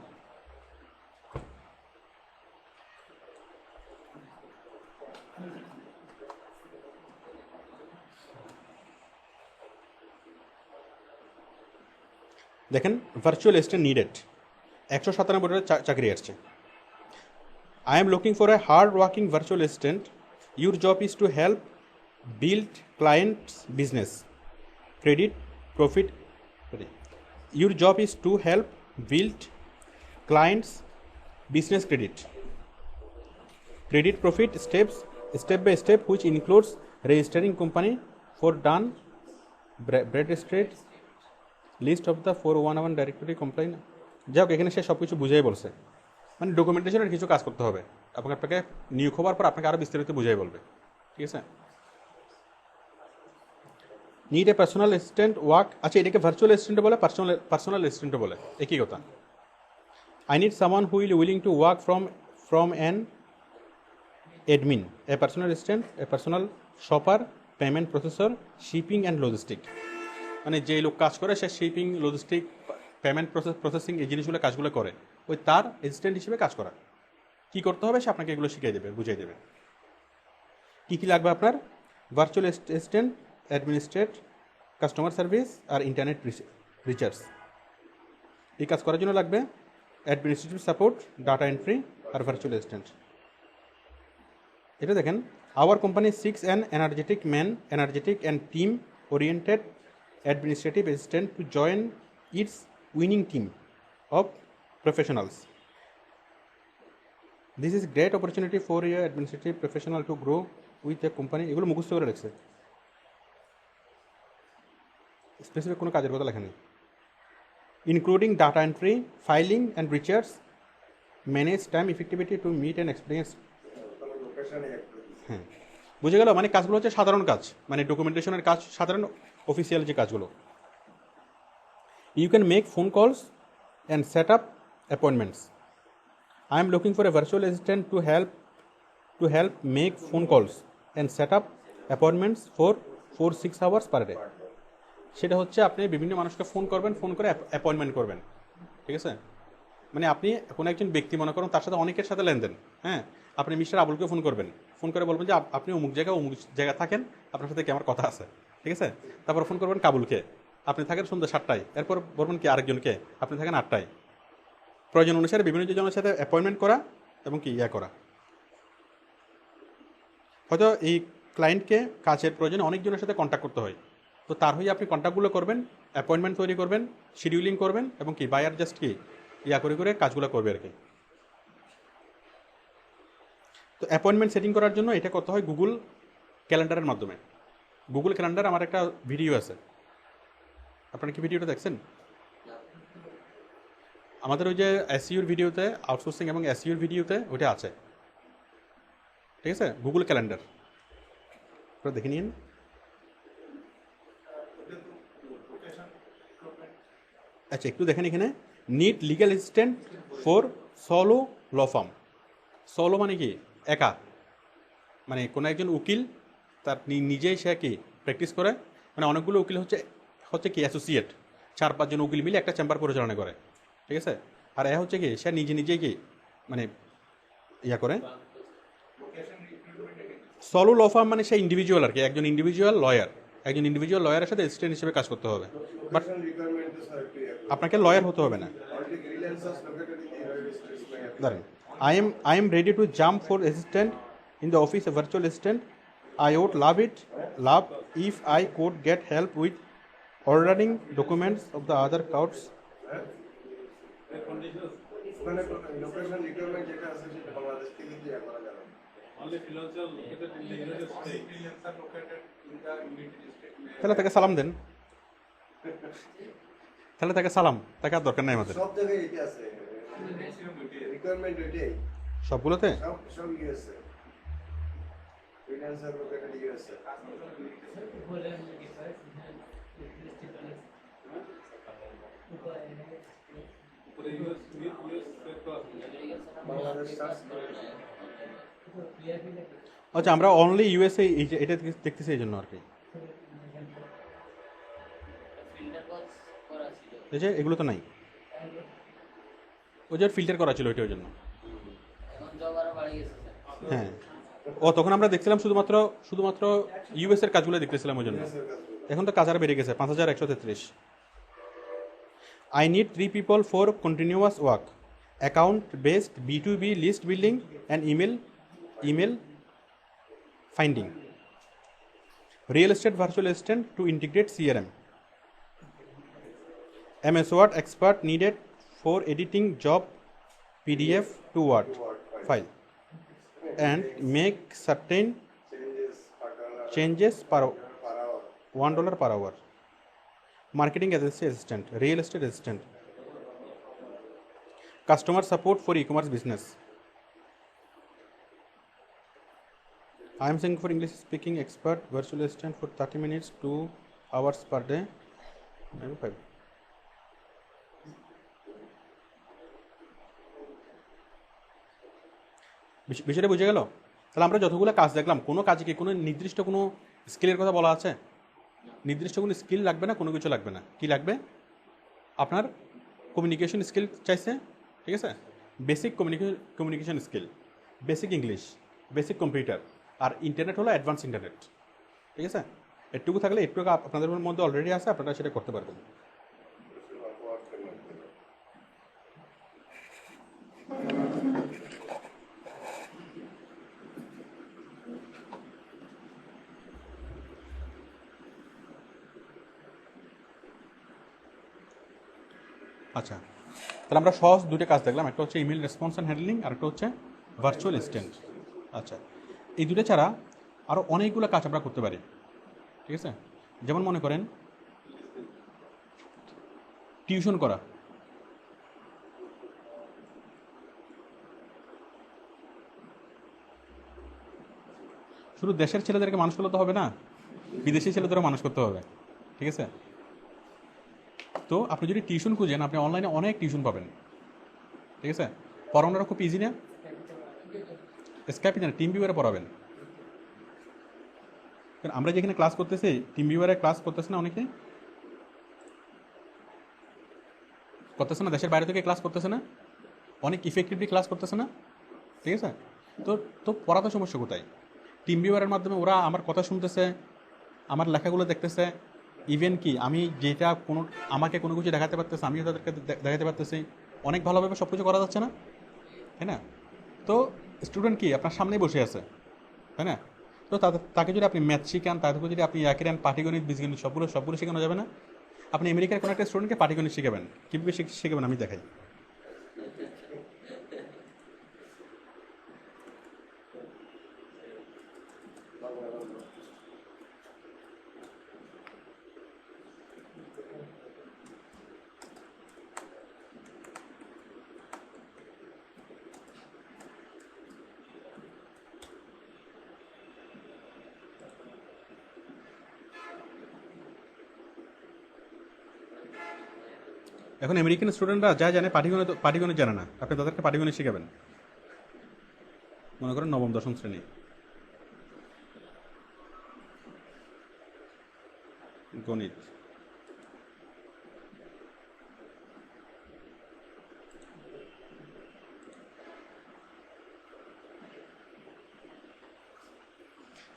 দেখেন, ভার্চুয়াল অ্যাসিস্ট্যান্ট নিডেড 197 চাকরি আসছে। I am looking for a hard-working virtual assistant. Your job is to help build clients' business, credit, profit. Your job is to help build clients' business credit profit steps, step by step, which includes registering company for done Bradstreet list of the 411 directory complain. যাই হোক, এখানে সে সব কিছু বুঝাই বলছে, মানে ডকুমেন্টেশনের কিছু কাজ করতে হবে এবং আপনাকে নিয়োগ হওয়ার পর আপনাকে আরও বিস্তারিত বুঝাই বলবে, ঠিক আছে। Need a personal assistant work, আচ্ছা এটাকে ভার্চুয়াল অ্যাসিস্ট্যান্ট বলে, পার্সোনাল অ্যাসিস্ট্যান্টও বলে, একই কথা। I need someone who will willing to work from an admin, a personal assistant, a personal shopper, payment processor, shipping and logistic। মানে যে লোক কাজ করে সে শিপিং, লজিস্টিক, পেমেন্ট প্রসেসিং এই জিনিসগুলো কাজগুলো করে, ওই তার অ্যাসিস্ট্যান্ট হিসেবে কাজ করা। কি করতে হবে সে আপনাকে এগুলো শিখিয়ে দেবে, বুঝিয়ে দেবে। কী কী লাগবে আপনার? Virtual assistant, administrate, customer service আর ইন্টারনেট রিচার্জ। এই কাজ করার জন্য লাগবে অ্যাডমিনিস্ট্রেটিভ সাপোর্ট, ডাটা এন্ট্রি আর ভার্চুয়াল অ্যাসিস্ট্যান্ট। এটা দেখেন, our company seeks an energetic and team oriented administrative assistant to join its winning team of professionals. This is great opportunity for your administrative professional to grow with a company. এগুলো মুখস্থ করে রাখছে, specific কোনো কাজের কথা লেখা নেই। including data entry, filing and research, manage time effectivity to meet and experience। হ্যাঁ, বুঝে গেল, মানে কাজগুলো হচ্ছে সাধারণ কাজ, মানে ডকুমেন্টেশনের কাজ, সাধারণ অফিসিয়াল যে কাজগুলো। You can make phone calls and set up appointments. I am looking for a virtual assistant to help make phone calls and set up appointments for 4-6 hours per day. সেটা হচ্ছে আপনি বিভিন্ন মানুষকে ফোন করবেন, phone করে appointment করবেন, ঠিক আছে। মানে আপনি কোনো একজন ব্যক্তি মনে করুন, তার সাথে অনেকের সাথে লেনদেন, হ্যাঁ, আপনি মিস্টার আবুলকে ফোন করবেন, ফোন করে বলবেন যে আপনি অমুক জায়গায় থাকেন, আপনার সাথে কি আমার কথা আছে, ঠিক আছে। তারপর ফোন করবেন কাবুলকে, আপনি থাকেন সন্ধ্যা 7টায়, এরপর বলবেন কি আরেকজনকে, আপনি থাকেন 8টায়। প্রয়োজন অনুসারে বিভিন্ন জনের সাথে অ্যাপয়েন্টমেন্ট করা এবং কি করা। হয়তো এই ক্লায়েন্টকে কাজের প্রয়োজনে অনেকজনের সাথে কন্ট্যাক্ট করতে হয়, তো তার হয়ে আপনি কন্ট্যাক্টগুলো করবেন, অ্যাপয়েন্টমেন্ট তৈরি করবেন, শিডিউলিং করবেন এবং কি বায়ার জাস্ট কি করে কাজগুলো করবে আর কি। তো অ্যাপয়েন্টমেন্ট সেটিং করার জন্য এটা করতে হয় গুগল ক্যালেন্ডারের মাধ্যমে। গুগল ক্যালেন্ডার আমার একটা ভিডিও আছে, আপনারা কি ভিডিওটা দেখছেন? আমাদের ওই যে এসইউর ভিডিওতে, আউটসোর্সিং এবং এসইউর ভিডিওতে ওইটা আছে, ঠিক আছে, গুগল ক্যালেন্ডার, আপনারা দেখে নিন। আচ্ছা একটু দেখেন এখানে, need legal assistant for solo law firm. Solo মানে কি একা, মানে কোনো একজন উকিল তার নিজেই সে কি প্র্যাকটিস করে, মানে অনেকগুলো উকিল হচ্ছে কি অ্যাসোসিয়েট, 4-5 জন উকিল মিলে একটা চেম্বার পরিচালনা করে, ঠিক আছে। আর এ হচ্ছে কি সে নিজেই কি মানে করে। সলো ল ফার্ম মানে সে ইন্ডিভিজুয়াল আর কি, একজন ইন্ডিভিজুয়াল লয়ারের সাথে অ্যাসিস্ট্যান্ট হিসেবে কাজ করতে হবে, বাট আপনাকে লয়ার হতে হবে না। ধরেন I am ready to jump for assistant in the office, a virtual assistant. I would love if I could get help with ordering documents of the other courts। তাহলে তাকে সালাম দেন, তাকে আর দরকার নাই আমাদের। সব জায়গায় এটা আছে, রিকোয়ারমেন্ট এটাই সবগুলোতে সব ইয়ে আছে, ফ্রিল্যান্সার লোকের ইয়ে আছে। বাংলাদেশ সার্চ করে আচ্ছা, আমরা অনলি ইউএসএ এটা দেখতেছি এই জন্য আর কি। এই যে এগুলো তো নাই, ওই যে ফিল্টার করা ছিল ওইটার জন্য। হ্যাঁ, ও তখন আমরা দেখছিলাম শুধুমাত্র ইউএস এর কাজগুলো দেখতেছিলাম ওই জন্য। এখন তো কাজ আরো বেড়ে গেছে, 5133। I need 3 people for continuous work, account based B2B list building and email finding, real estate virtual assistant to integrate CRM, MS Word expert needed for editing job PDF to Word file and make certain changes per $1 per hour। marketing agency assistant, real estate assistant, customer support for e-commerce business. I am saying for English speaking expert, virtual assistant for 30 minutes, 2 hours per day, maybe 5. বিষয়টা বুঝে গেল? তাহলে আমরা যতগুলো কাজ দেখলাম, কোনো কাজে কি কোনো নির্দিষ্ট কোনো স্কিলের কথা বলা আছে? নির্দিষ্ট কোনো স্কিল লাগবে না, কোনো কিছু লাগবে না। কি লাগবে? আপনার কমিউনিকেশন স্কিল চাইছে, ঠিক আছে? Basic communication skill, basic English, basic computer, আর ইন্টারনেট হলো অ্যাডভান্স ইন্টারনেট, ঠিক আছে? এটুকু থাকলে এটুকু আপনাদের মধ্যে অলরেডি আছে, আপনারা সেটা করতে পারবেন। আচ্ছা, তাহলে আমরা সহজ দুটো কাজ দেখলাম, একটা হচ্ছে ইমেল রেসপন্স অ্যান্ড হ্যান্ডলিং, আর একটা হচ্ছে ভার্চুয়াল অ্যাসিস্ট্যান্ট। আচ্ছা, এই দুটো ছাড়া আরও অনেকগুলো কাজ আমরা করতে পারি, ঠিক আছে? যেমন মনে করেন টিউশন করা, শুধু দেশের ছেলেদেরকে মানুষ করলে তো হবে না, বিদেশি ছেলেদেরও মানুষ করতে হবে, ঠিক আছে? তো আপনি যদি টিউশন খুঁজেন, আপনি অনলাইনে অনেক টিউশন পাবেন, ঠিক আছে? পড়ানোটা খুব ইজি না? স্কাইপে না, টিম ভিউয়ারে পড়াবেন। কারণ আমরা যেখানে ক্লাস করতেছি, টিম ভিউয়ারে ক্লাস করতেছে না, অনেকে করতেছে না, দেশের বাইরে থেকে ক্লাস করতেছে না, অনেক ইফেক্টিভলি ক্লাস করতেছে না, ঠিক আছে? তো তো পড়াতে সমস্যা কোথায়? টিম ভিউয়ারের মাধ্যমে ওরা আমার কথা শুনতেছে, আমার লেখাগুলো দেখতেছে, ইভেন কি আমি যেটা আমাকে কোনো কিছু দেখাতে পারতেছে, আমিও তাদেরকে দেখাতে পারতেছি, অনেক ভালোভাবে সব কিছু করা যাচ্ছে না, তাই না? তো স্টুডেন্ট কি আপনার সামনেই বসে আছে, তাই না? তো তাকে যদি আপনি ম্যাথ শিখান, তাদেরকে যদি আপনি একেরান পাটিগণিত, বীজগণিত সবগুলো শেখানো যাবে না? আপনি আমেরিকার কোনো একটা স্টুডেন্টকে পাটিগণিত শিখাবেন, কীভাবে শিখাবেন আমি দেখাই। এখন আমেরিকান স্টুডেন্টরা যা জানে পাটিগণিত জানে না, আপনি তাদেরকে পাটিগণিত শেখাবেন, মনে করেন নবম দশম শ্রেণী, গণিত।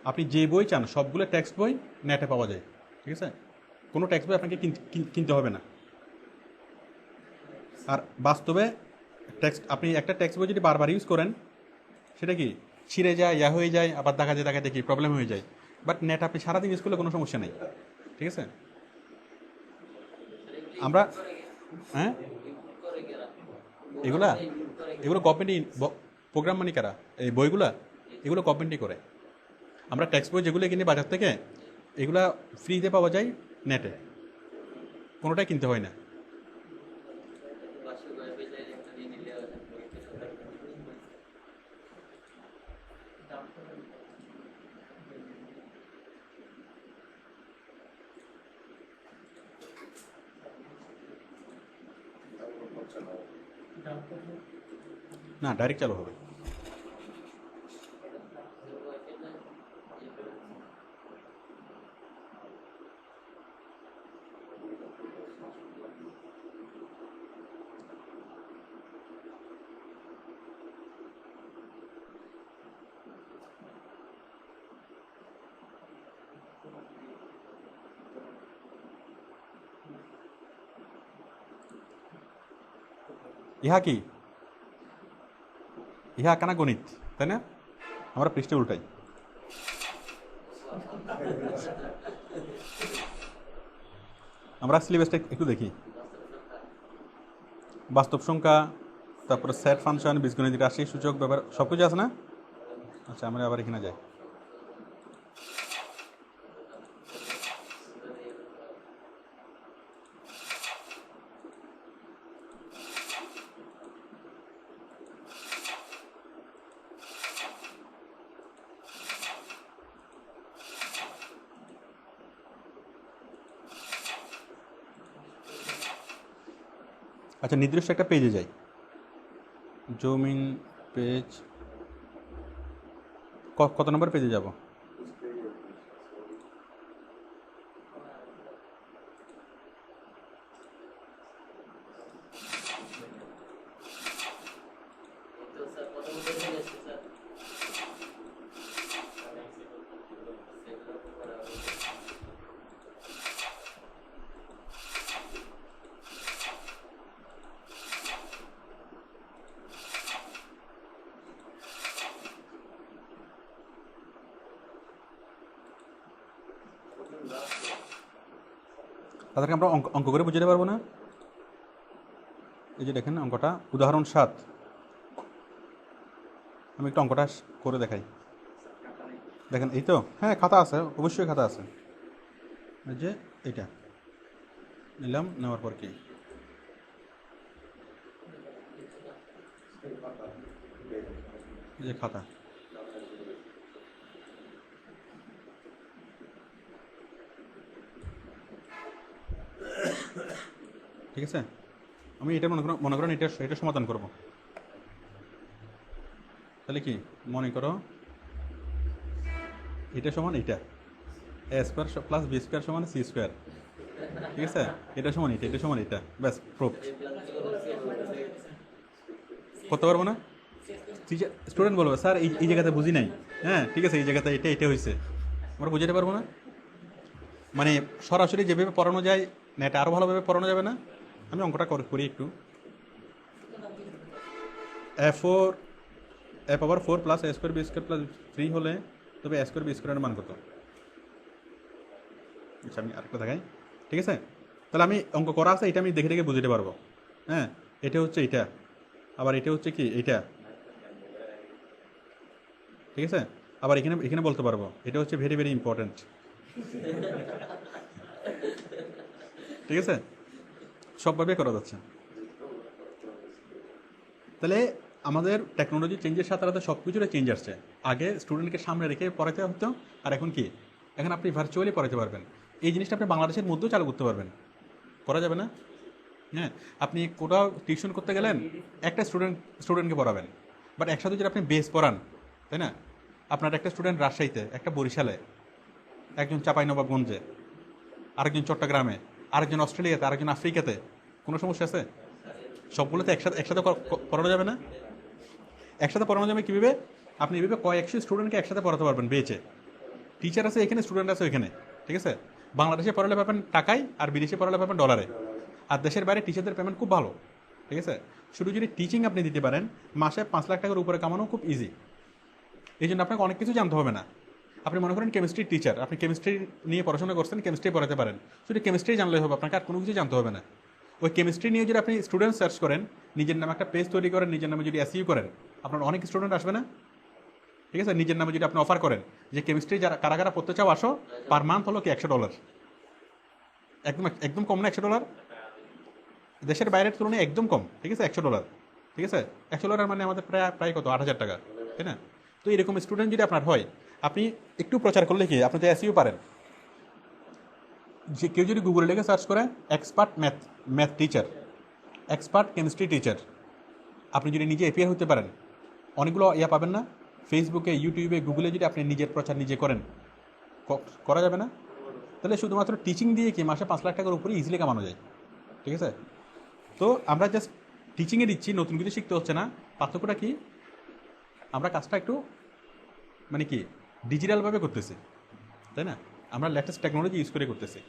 আপনি যে বই চান সবগুলো টেক্সট বই নেটে পাওয়া যায়, ঠিক আছে? কোনো টেক্সট বই আপনাকে কিনতে হবে না। আর বাস্তবে আপনি একটা টেক্সট বই যদি বারবার ইউজ করেন, সেটা কি ছিঁড়ে যায়, হয়ে যায়, আবার দেখাতে কি প্রবলেম হয়ে যায়। বাট নেট আপনি সারাদিন ইউজ করলে কোনো সমস্যা নেই, ঠিক আছে? আমরা হ্যাঁ, এগুলো গভর্নমেন্টই প্রোগ্রাম মানি কারা, এই এগুলো গভর্নমেন্টই করে। আমরা টেক্সট বই যেগুলো কিনি বাজার থেকে, এগুলা ফ্রিতে পাওয়া যায় নেটে, কোনোটাই কিনতে হয় না। না, ডাইরেক্ট চালু হবে। কি ইহা কানা গণিত, তাই না? আমরা পৃষ্ঠে উল্টাই। আমরা সিলেবাসটা একটু দেখি। বাস্তব সংখ্যা, তারপরে সেট ফাংশন, বীজগণিত, রাশি, সূচক, ব্যাপার সব কিছু আছে না? আচ্ছা, আমরা আবার এখানে যাই। আচ্ছা, নির্দিষ্ট একটা পেজে যাই, জুম ইন পেজ, কত নম্বর পেজে যাব? তাদেরকে আমরা অঙ্ক অঙ্ক করে বুঝতে পারবো না? এই যে দেখেন অঙ্কটা, উদাহরণ 7। আমি একটু অঙ্কটা করে দেখাই। দেখেন এই তো, হ্যাঁ খাতা আছে, অবশ্যই খাতা আছে। এই যে এইটা নিলাম, নেওয়ার পর কি এই যে খাতা, ঠিক আছে? আমি এটা মনে করেন এটা সমাধান করব। তাহলে কি মনে করো, এটা সমান এটা, এ স্কোয়ার প্লাস বি স্কোয়ার সমান সি স্কোয়ার, ঠিক আছে? এটা সমান এটা সমান এটা, ব্যাস প্রুফ। করতে পারবো না? স্টুডেন্ট বলবো স্যার এই জায়গাতে বুঝি নাই, হ্যাঁ ঠিক আছে, এই জায়গাতে এটা হয়েছে, আমরা বুঝাতে পারবো না? মানে সরাসরি যেভাবে পড়ানো যায় না, এটা আরও ভালোভাবে পড়ানো যাবে না? আমি অঙ্কটা করি একটু। এ পাওয়ার 4 প্লাস এ স্কোয়ার বি স্কোয়ার প্লাস 3 হলে তবে এ স্কোয়ার বি স্কোয়ারের মান কত? আচ্ছা আমি আরেকটা দেখাই, ঠিক আছে? তাহলে আমি অঙ্ক করা আছে, এটা আমি দেখে দেখে বুঝতে পারবো। হ্যাঁ, এটা হচ্ছে এটা, আবার এটা হচ্ছে কি এটা, ঠিক আছে? আবার এখানে বলতে পারবো এটা হচ্ছে ভেরি ভেরি ইম্পর্ট্যান্ট, ঠিক আছে? সবভাবে করা যাচ্ছে। তাহলে আমাদের টেকনোলজি চেঞ্জের সাথে সাথে সব কিছুতে চেঞ্জ আসছে। আগে স্টুডেন্টকে সামনে রেখে পড়াতে হতো, আর এখন কি, এখন আপনি ভার্চুয়ালি পড়াতে পারবেন। এই জিনিসটা আপনি বাংলাদেশের মধ্যেও চালু করতে পারবেন, করা যাবে না? হ্যাঁ, আপনি কোথাও টিউশন করতে গেলেন, একটা স্টুডেন্টকে পড়াবেন, বাট একসাথে যদি আপনি বেস পড়ান, তাই না? আপনার একটা স্টুডেন্ট রাজশাহীতে, একটা বরিশালে, একজন চাঁপাইনবাবগঞ্জে, আরেকজন চট্টগ্রামে, আরেকজন অস্ট্রেলিয়াতে, আরেকজন আফ্রিকাতে, কোনো সমস্যা আছে? সবগুলোতে একসাথে পড়ানো যাবে না? একসাথে পড়ানো যাবে কীভাবে? আপনি এভাবে কয়েকশো স্টুডেন্টকে একসাথে পড়াতে পারবেন বেচে। টিচার আছে এখানে, স্টুডেন্ট আছে ওইখানে, ঠিক আছে? বাংলাদেশে পড়ালে পাবেন টাকায়, আর বিদেশে পড়ালে পাবেন ডলারে। আর দেশের বাইরে টিচারদের পেমেন্ট খুব ভালো, ঠিক আছে? শুধু যদি টিচিং আপনি দিতে পারেন, মাসে 5 লাখ টাকার উপরে কামানো খুব ইজি। এই জন্য আপনাকে অনেক কিছু জানতে হবে না। আপনি মনে করেন কেমিস্ট্রির টিচার, আপনি কেমিস্ট্রি নিয়ে পড়াশোনা করছেন, কেমিস্ট্রি পড়াতে পারেন, শুধু কেমিস্ট্রি জানলেই হবে, আপনাকে আর কোনো কিছু জানতে হবে না। ওই কেমিস্ট্রি নিয়ে যদি আপনি স্টুডেন্ট সার্চ করেন, নিজের নামে একটা পেজ তৈরি করেন, নিজের নামে যদি এসইউ করেন, আপনার অনেক স্টুডেন্ট আসবে না? ঠিক আছে, নিজের নামে যদি আপনি অফার করেন যে কেমিস্ট্রি যারা কারা কারা পড়তে চাও আসো, পার মান্থ হলো কি $100, একদম একদম কম না $100? দেশের বাইরের তুলনায় একদম কম, ঠিক আছে? $100, ঠিক আছে? $100 মানে আমাদের প্রায় কত, 8,000 টাকা, তাই না? তো এরকম স্টুডেন্ট যদি আপনার হয়, আপনি একটু প্রচার করলে কি আপনি তো এসইউ পারেন। যে কেউ যদি গুগলে লিখে সার্চ করে expert math teacher, expert chemistry teacher, আপনি যদি নিজে এপিআর হতে পারেন, অনেকগুলো পাবেন না? ফেসবুকে, ইউটিউবে, গুগলে যদি আপনি নিজের প্রচার নিজে করেন, করা যাবে না? তাহলে শুধুমাত্র টিচিং দিয়ে কি মাসে 5 লাখ টাকার উপরে ইজিলি কামানো যায়, ঠিক আছে? তো আমরা জাস্ট টিচিংয়ে দিচ্ছি, নতুন কিছু শিখতে হচ্ছে না। পার্থক্যটা কি, আমরা কাজটা একটু মানে কি ডিজিটালভাবে করতেছি, তাই না? আমরা লেটেস্ট টেকনোলজি ইউজ করে করতেছি।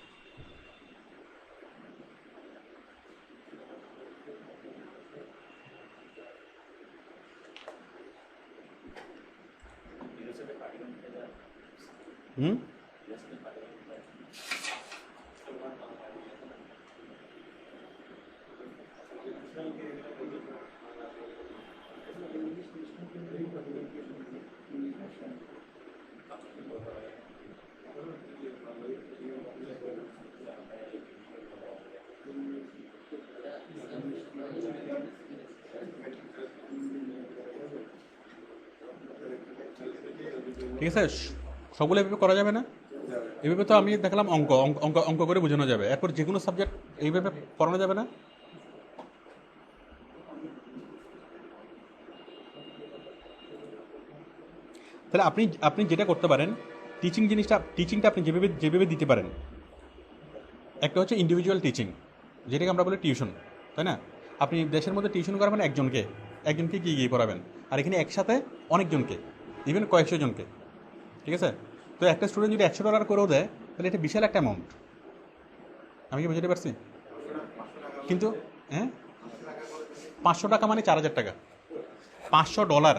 ঠিক আছে, সবগুলো এভাবে করা যাবে না? এভাবে তো আমি দেখলাম অঙ্ক অঙ্ক অঙ্ক অঙ্ক করে বোঝানো যাবে, এরপর যে কোনো সাবজেক্ট এইভাবে পড়ানো যাবে না? তাহলে আপনি আপনি যেটা করতে পারেন, টিচিংটা আপনি যেভাবে যেভাবে দিতে পারেন, একটা হচ্ছে ইন্ডিভিজুয়াল টিচিং, যেটাকে আমরা বলি টিউশন, তাই না? আপনি দেশের মধ্যে টিউশন করাবেন একজনকে গিয়ে পড়াবেন, আর এখানে একসাথে অনেকজনকে, ইভেন কয়েকশো জনকে, ঠিক আছে? তো একটা স্টুডেন্ট যদি $100 করেও দেয়, তাহলে এটা বিশাল একটা অ্যামাউন্ট। আমি কি বুঝতে পারছি? কিন্তু হ্যাঁ, 500 টাকা মানে 4,000 টাকা, $500,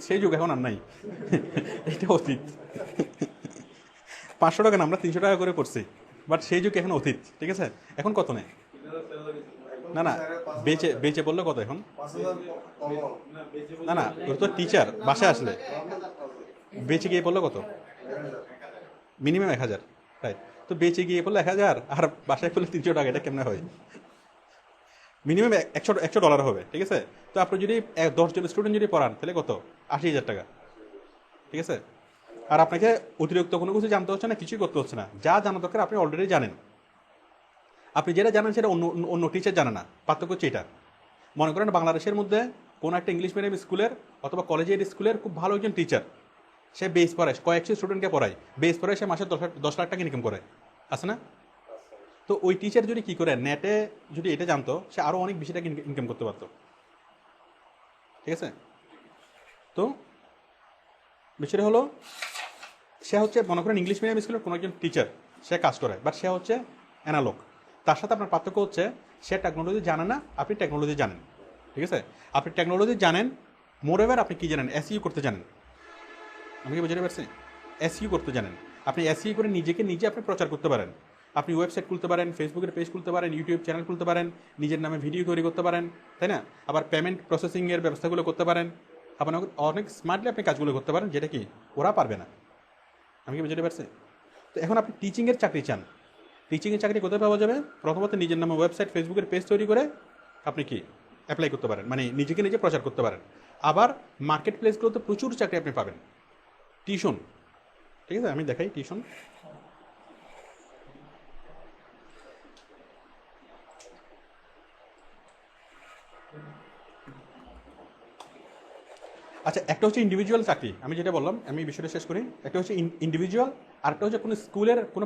সেই যুগ এখন আর নাই। এটা অতীত। 500 টাকা না, আমরা 300 টাকা করে করছি, বাট সেই যুগ এখন অতীত, ঠিক আছে? এখন কত নেই? না না, বেচে বেচে বললে কত এখন? 5,000 কম। না না, ওর তো টিচার বাসায় আসলে বেচে গিয়ে পড়লো কত? Minimum 1,000, right? তো বেচে গিয়ে পড়লো 1,000, আর বাসায় পড়লে 300 টাকা, এটা কেমনে হয়? মিনিমাম $100 হবে, ঠিক আছে? তো আপনি যদি 10 জন স্টুডেন্ট যদি পড়ান, তাহলে কত? 80,000 টাকা, ঠিক আছে? আর আপনাকে অতিরিক্ত কোনো কিছু জানতে হচ্ছে না, কিছুই করতে হচ্ছে না। যা জানা দরকার আপনি অলরেডি জানেন। আপনি যেটা জানেন সেটা অন্য অন্য টিচার জানে না, পার্থক্য হচ্ছে এটা। মনে করেন বাংলাদেশের মধ্যে কোনো একটা ইংলিশ মিডিয়াম স্কুলের অথবা কলেজের স্কুলের খুব ভালো একজন টিচার, সে বেস পড়ায়, কয়েকশো স্টুডেন্টকে পড়ায়, বেস পড়ায় সে মাসে 10 লাখ টাকা ইনকাম করে, আছে না? তো ওই টিচার যদি কী করে, নেটে যদি এটা জানতো, সে আরও অনেক বেশি টাকা ইনকাম করতে পারতো, ঠিক আছে? তো বিষয়টা হলো, সে হচ্ছে মনে করেন ইংলিশ মিডিয়াম স্কুলের কোনো একজন টিচার, সে কাজ করে, বাট সে হচ্ছে অ্যানালগ। তার সাথে আপনার পার্থক্য হচ্ছে, সে টেকনোলজি জানে না, আপনি টেকনোলজি জানেন, ঠিক আছে? আপনি টেকনোলজি জানেন, মোরএভার আপনি কী জানেন? এসইউ করতে জানেন। আমি কি বুঝতে পারছি? এসইউ করতে জানেন। আপনি এসইউ করে নিজে আপনি প্রচার করতে পারেন। আপনি ওয়েবসাইট খুলতে পারেন, ফেসবুকের পেজ খুলতে পারেন, ইউটিউব চ্যানেল খুলতে পারেন, নিজের নামে ভিডিও তৈরি করতে পারেন, তাই না? আবার পেমেন্ট প্রসেসিংয়ের ব্যবস্থাগুলো করতে পারেন। আপনার অনেক স্মার্টলি আপনি কাজগুলো করতে পারেন, যেটা কি ওরা পারবে না। আমি কি বুঝতে পারছি? তো এখন আপনি টিচিংয়ের চাকরি চান, টিচিংয়ের চাকরি কোথায় পাওয়া যাবে? প্রথমত নিজের নামে ওয়েবসাইট, ফেসবুকের পেজ তৈরি করে আপনি কি অ্যাপ্লাই করতে পারেন, মানে নিজেকে নিজে প্রচার করতে পারেন। আবার মার্কেট প্লেসগুলোতে প্রচুর চাকরি আপনি পাবেন। টিউশন, ঠিক আছে? আমি দেখাই টিউশন। আচ্ছা, একটা হচ্ছে ইন্ডিভিজুয়াল চাকরি, আমি যেটা বললাম, আমি বিষয়টা শেষ করি। একটা হচ্ছে ইন্ডিভিজুয়াল, আর একটা হচ্ছে কোনো স্কুলের কোনো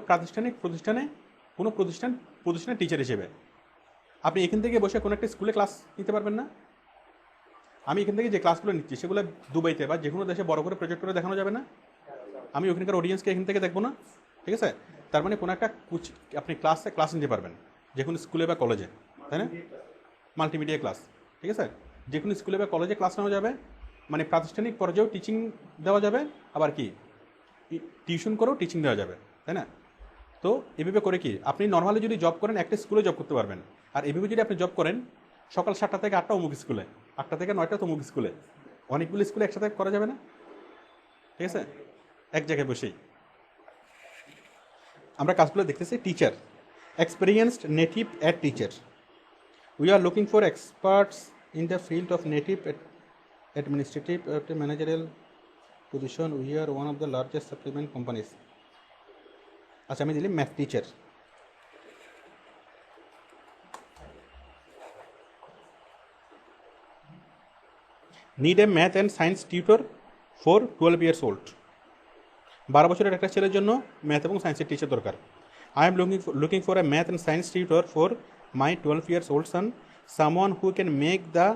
প্রতিষ্ঠানের টিচার হিসেবে। আপনি এখান থেকে বসে কোনো একটা স্কুলে ক্লাস নিতে পারবেন না। আমি এখান থেকে যে ক্লাসগুলো নিচ্ছি, সেগুলো দুবাইতে বা যে কোনো দেশে বড় করে প্রজেক্ট করে দেখানো যাবে না। আমি ওখানকার অডিয়েন্সকে এখান থেকে দেখবো না, ঠিক আছে? তার মানে কোনো একটা আপনি ক্লাস নিতে পারবেন যে কোনো স্কুলে বা কলেজে, তাই না? মাল্টিমিডিয়া ক্লাস, ঠিক আছে? যে কোনো স্কুলে বা কলেজে ক্লাস নেওয়া যাবে, মানে প্রাতিষ্ঠানিক পর্যায়েও টিচিং দেওয়া যাবে, আবার কি টিউশন করেও টিচিং দেওয়া যাবে, তাই না? তো এভাবে করে কি আপনি নর্মালি যদি জব করেন, একটা স্কুলে জব করতে পারবেন। আর এভাবে যদি আপনি জব করেন, সকাল 7টা থেকে 8টা অমুক স্কুলে, 8টা থেকে 9টা অমুক স্কুলে, অনেকগুলো স্কুলে একসাথে করা যাবে না, ঠিক আছে? এক জায়গায় বসেই আমরা কাজগুলো দেখতেছি। Teacher, experienced native add teacher, we are looking for experts in the field of native administrative managerial position. We are one of the largest supplement companies. আচ্ছা, আমি দিলাম math teacher. Need a math and science tutor for 12 years old। 12 বছরের একটা ছেলের জন্য math এবং সায়েন্সের teacher দরকার। I am looking for A math and science tutor for my 12 years old son, someone who can make the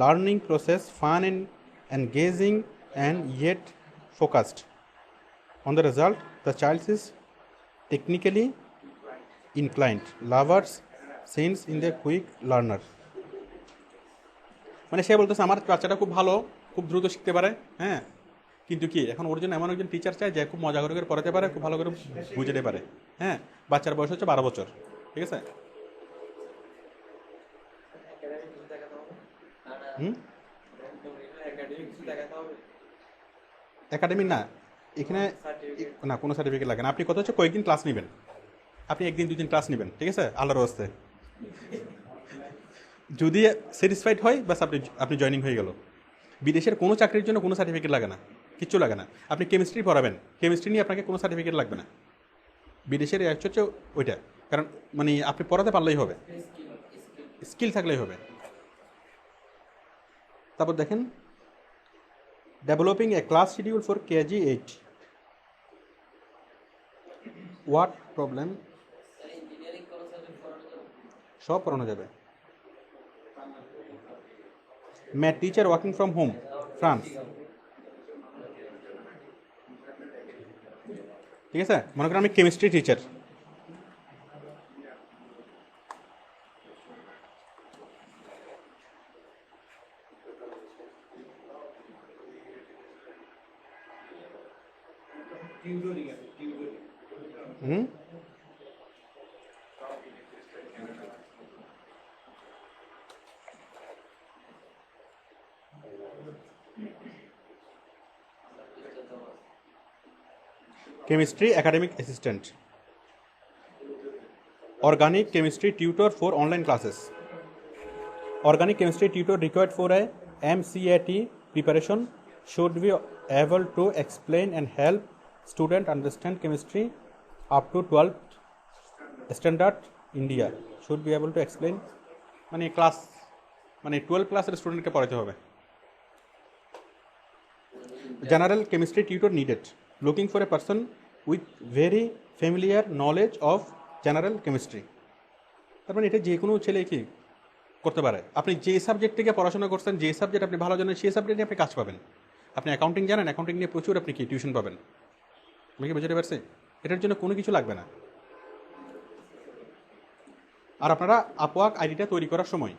learning process fun and engaging and yet focused on the result. The child is technically inclined, lovers sense in the quick learner। মানে সে বলতেছে আমার বাচ্চাটা খুব ভালো, খুব দ্রুত শিখতে পারে, হ্যাঁ, কিন্তু কি এখন ওর জন্য এমন একজন টিচার চাই যে খুব মজা করে পড়াতে পারে, খুব ভালো করে বুঝতে পারে, হ্যাঁ। বাচ্চার বয়স হচ্ছে 12 বছর, ঠিক আছে? একাডেমি না, এখানে না কোনো সার্টিফিকেট লাগে না। আপনি কথা হচ্ছে কয়েকদিন ক্লাস নেবেন, আপনি একদিন 2 দিন ক্লাস নেবেন, ঠিক আছে? আল্লাহর রাস্তে যদি স্যাটিসফাইড হয়, বাস আপনি জয়েনিং হয়ে গেল। বিদেশের কোনো চাকরির জন্য কোনো সার্টিফিকেট লাগে না, কিচ্ছু লাগে না। আপনি কেমিস্ট্রি পড়াবেন, কেমিস্ট্রি নিয়ে আপনাকে কোনো সার্টিফিকেট লাগবে না। বিদেশের হচ্ছে ওইটা, কারণ মানে আপনি পড়াতে পারলেই হবে, স্কিল থাকলেই হবে। তারপর দেখেন Developing a class schedule for KG8. What problem? সব পড়ানো যাবে। Math teacher working from home, France. ঠিক আছে, মনে করেন আমি chemistry teacher. Hmm, chemistry academic assistant, organic chemistry tutor for online classes. Organic chemistry tutor required for a MCAT preparation should be able to explain and help student understand chemistry up to 12th standard India. Should be able to explain মানে class মানে 12 ক্লাসের স্টুডেন্টকে পড়াতে হবে। General chemistry tutor needed. Looking for a person with very familiar knowledge of general chemistry. তার মানে এটা যে কোনো ছেলে কি করতে পারে। আপনি যে সাবজেক্ট থেকে পড়াশোনা করছেন, যে সাবজেক্ট আপনি ভালো জানেন, সেই সাবজেক্টে আপনি কাজ পাবেন। আপনি অ্যাকাউন্টিং জানেন, অ্যাকাউন্টিং নিয়ে প্রচুর আপনি কি টিউশন পাবেন। আমি কি বুঝতে পারছি? এটার জন্য কোনো কিছু লাগবে না। আর আপনারা আপওয়ার্ক আইডিটা তৈরি করার সময়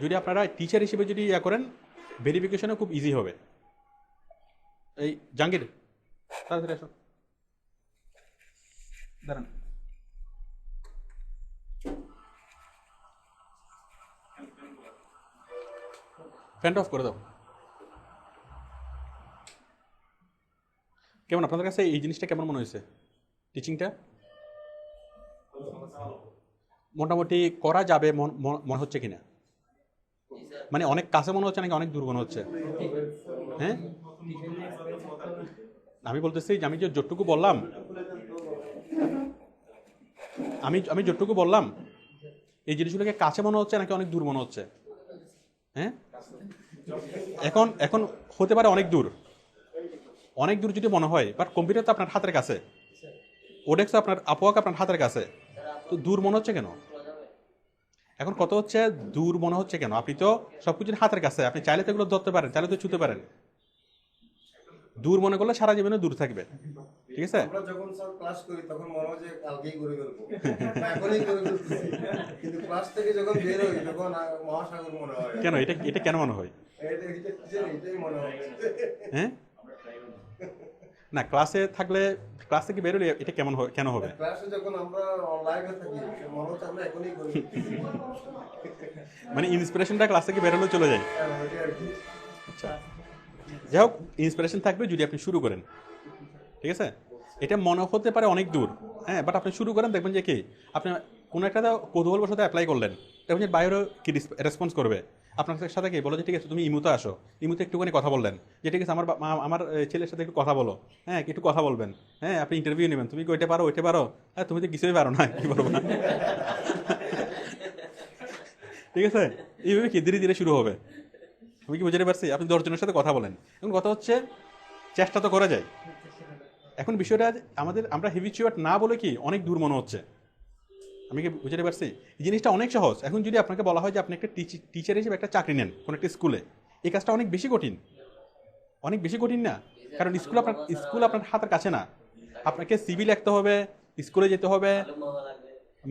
যদি আপনারা টিচার হিসেবে যদি ইয়া করেন, ভেরিফিকেশনও খুব ইজি হবে। এই জাহাঙ্গীর তাড়াতাড়ি আসো, দাঁড়ান। ফ্যানটা অফ করে দাও। কেমন আপনাদের কাছে এই জিনিসটা কেমন মনে হয়েছে? টিচিংটা মোটামুটি করা যাবে মনে হচ্ছে কিনা? মানে অনেক কাছে মনে হচ্ছে নাকি অনেক দূর মনে হচ্ছে? হ্যাঁ, আমি বলতেছি যে আমি যে যতটুকু বললাম, আমি যতটুকু বললাম এই জিনিসগুলোকে কাছে মনে হচ্ছে নাকি অনেক দূর মনে হচ্ছে? হ্যাঁ, এখন এখন হতে পারে অনেক দূর যদি মনে হয়, বাট কম্পিউটার তো আপনার হাতের কাছে, ওডেক্স আপনার আপওয়ার্ক আপনার হাতের কাছে, তো দূর মনে হচ্ছে কেন? এখন কত হচ্ছে দূর মনে হচ্ছে কেন? আপনি তো সবকিছু হাতের কাছে, আপনি চাইলে তো এগুলো ধরতে পারেন, চাইলে তো ছুতে পারেন। দূর মনে করলে সারা জীবনে দূর থাকবে। ঠিক আছে, আমরা যখন সব ক্লাস করি তখন মনে হয় যে কালকেই করে ফেলবো, এখনই করে ফেলতেছি, কিন্তু ক্লাস থেকে যখন বের হই তখন মহাসাগর মনে হয়। কেন এটা কেন মনে হয়? এটাই মনে হয়। হ্যাঁ, না ক্লাসে থাকলে, ক্লাস থেকে বেরোলে এটা কেন হবে? ক্লাসে যখন আমরা অনলাইনে থাকি মনে হচ্ছে আমরা এখনই করে ফেলতেছি। মানে ইন্সপিরেশনটা ক্লাস থেকে বেরোলেও চলে যায়। ওইটাই আর কি। আচ্ছা, যাই হোক, ইন্সপিরেশন থাকবে যদি আপনি শুরু করেন। ঠিক আছে, এটা মনে হতে পারে অনেক দূর, হ্যাঁ, বাট আপনি শুরু করেন, দেখবেন যে কি আপনি কোনো একটা কৌতূহলবশত অ্যাপ্লাই করলেন, দেখবেন যে বাইরেও কি রেসপন্স করবে আপনার সাথে, কি বলো যে ঠিক আছে তুমি ইমুতে আসো, ইমুতে একটুখানি কথা বললেন যে ঠিক আছে আমার ছেলের সাথে একটু কথা বলো, হ্যাঁ একটু কথা বলবেন, হ্যাঁ আপনি ইন্টারভিউ নেবেন, তুমি কি ওইটা পারো, হ্যাঁ তুমি তো কিছুই পারো না, কি বলবো না। ঠিক আছে, এইভাবে কি ধীরে ধীরে শুরু হবে। আমি কি বুঝতে পারছি? আপনি 10 জনের সাথে কথা বলেন, এখন কথা হচ্ছে চেষ্টা তো করা যায়। এখন বিষয়টা আমরা হেভিচুয়েট না বলে কি অনেক দূর মনে হচ্ছে। আমি কি বুঝতে পারছি? এই জিনিসটা অনেক সহজ। এখন যদি আপনাকে বলা হয় যে আপনি একটা টিচার হিসেবে একটা চাকরি নেন কোনো একটা স্কুলে, এই কাজটা অনেক বেশি কঠিন না? কারণ স্কুল আপনার হাতের কাছে না। আপনাকে সিভি লিখতে হবে, স্কুলে যেতে হবে,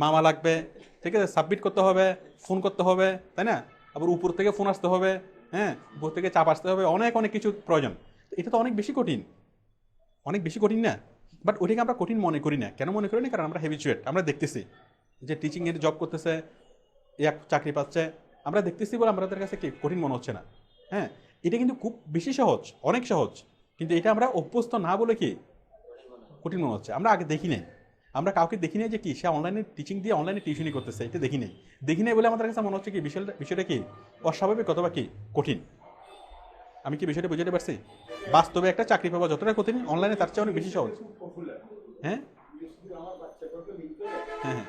মামা লাগবে, ঠিক আছে, সাবমিট করতে হবে, ফোন করতে হবে, তাই না? আবার উপর থেকে ফোন আসতে হবে, হ্যাঁ উপর থেকে চাপ আসতে হবে, অনেক কিছু প্রয়োজন। এটা তো অনেক বেশি কঠিন না? বাট ওটাকে আমরা কঠিন মনে করি না। কেন মনে করি না? কারণ আমরা হেভিচুয়েট। আমরা দেখতেছি যে টিচিংয়ের জব করতেছে, এক চাকরি পাচ্ছে, আমরা দেখতেছি বলে আমাদের কাছে কি কঠিন মনে হচ্ছে না। হ্যাঁ, এটা কিন্তু খুব বেশি সহজ, অনেক সহজ, কিন্তু এটা আমরা অভ্যস্ত না বলে কি কঠিন মনে হচ্ছে। আমরা আগে দেখি নাই, আমরা কাউকে দেখি নাই যে কি সে অনলাইনে টিচিং দিয়ে অনলাইনে টিউশনই করতেছে, এটা দেখি নাই বলে আমাদের কাছে মনে হচ্ছে কি বিষয়টা কি অস্বাভাবিক অথবা কি কঠিন। আমি কি বিষয়টা বুঝতে পারছি? বাস্তবে একটা চাকরি পাওয়া যতটা কঠিন, অনলাইনে তার চেয়ে অনেক বেশি সহজ। হ্যাঁ হ্যাঁ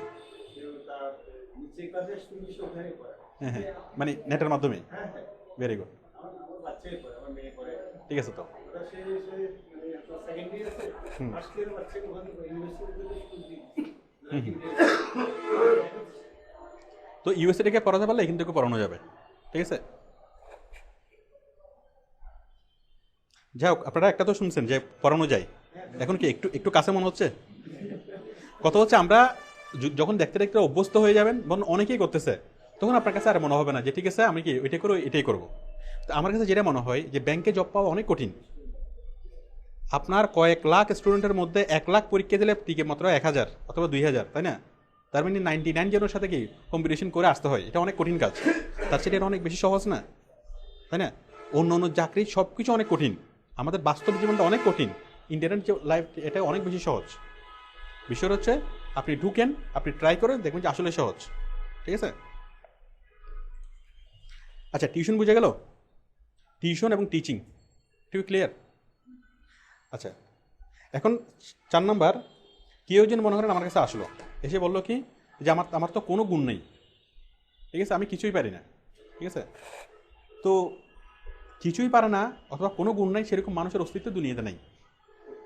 হ্যাঁ হ্যাঁ, মানে নেটের মাধ্যমে। Very good. ঠিক আছে? তো তো ইউএসএ থেকে পড়াতে পারলে এখান থেকে পড়ানো যাবে, ঠিক আছে? যাই হোক, আপনারা একটা তো শুনছেন যে পড়ানো যায়, এখন কি একটু একটু কাছে মনে হচ্ছে? কথা হচ্ছে আমরা যখন দেখতে দেখতে অভ্যস্ত হয়ে যাবেন, বরং অনেকেই করতেছে, তখন আপনার কাছে আর মনে হবে না যে ঠিক আছে আমি কি এটাই করবো এটাই করবো। তো আমার কাছে যেটা মনে হয় যে ব্যাংকে জব পাওয়া অনেক কঠিন। আপনার কয়েক লাখ স্টুডেন্টের মধ্যে 1 লাখ পরীক্ষা দিলে টিকে মাত্র 1000 অথবা 2000, তাই না? তার মানে 99 জনের সাথে কি কম্পিটিশন করে আসতে হয়, এটা অনেক কঠিন কাজ। তার সাথে এটা অনেক বেশি সহজ না, তাই না? অন্য অন্য চাকরি সব কিছু অনেক কঠিন, আমাদের বাস্তব জীবনটা অনেক কঠিন। ইন্টারনেট লাইফ এটা অনেক বেশি সহজ। বিষয় হচ্ছে আপনি ঢুকেন, আপনি ট্রাই করেন, দেখবেন যে আসলে সহজ, ঠিক আছে? আচ্ছা, টিউশন বুঝে গেল? টিউশন এবং টিচিং ঠিক ক্লিয়ার? আচ্ছা, এখন 4 নাম্বার, কেউ যেন মনে করেন আমার কাছে আসলো, এসে বললো কি যে আমার আমার তো কোনো গুণ নেই, ঠিক আছে, আমি কিছুই পারি না, ঠিক আছে? তো কিছুই পারে না অথবা কোনো গুণ নাই সেরকম মানুষের অস্তিত্ব দুনিয়াতে নেই,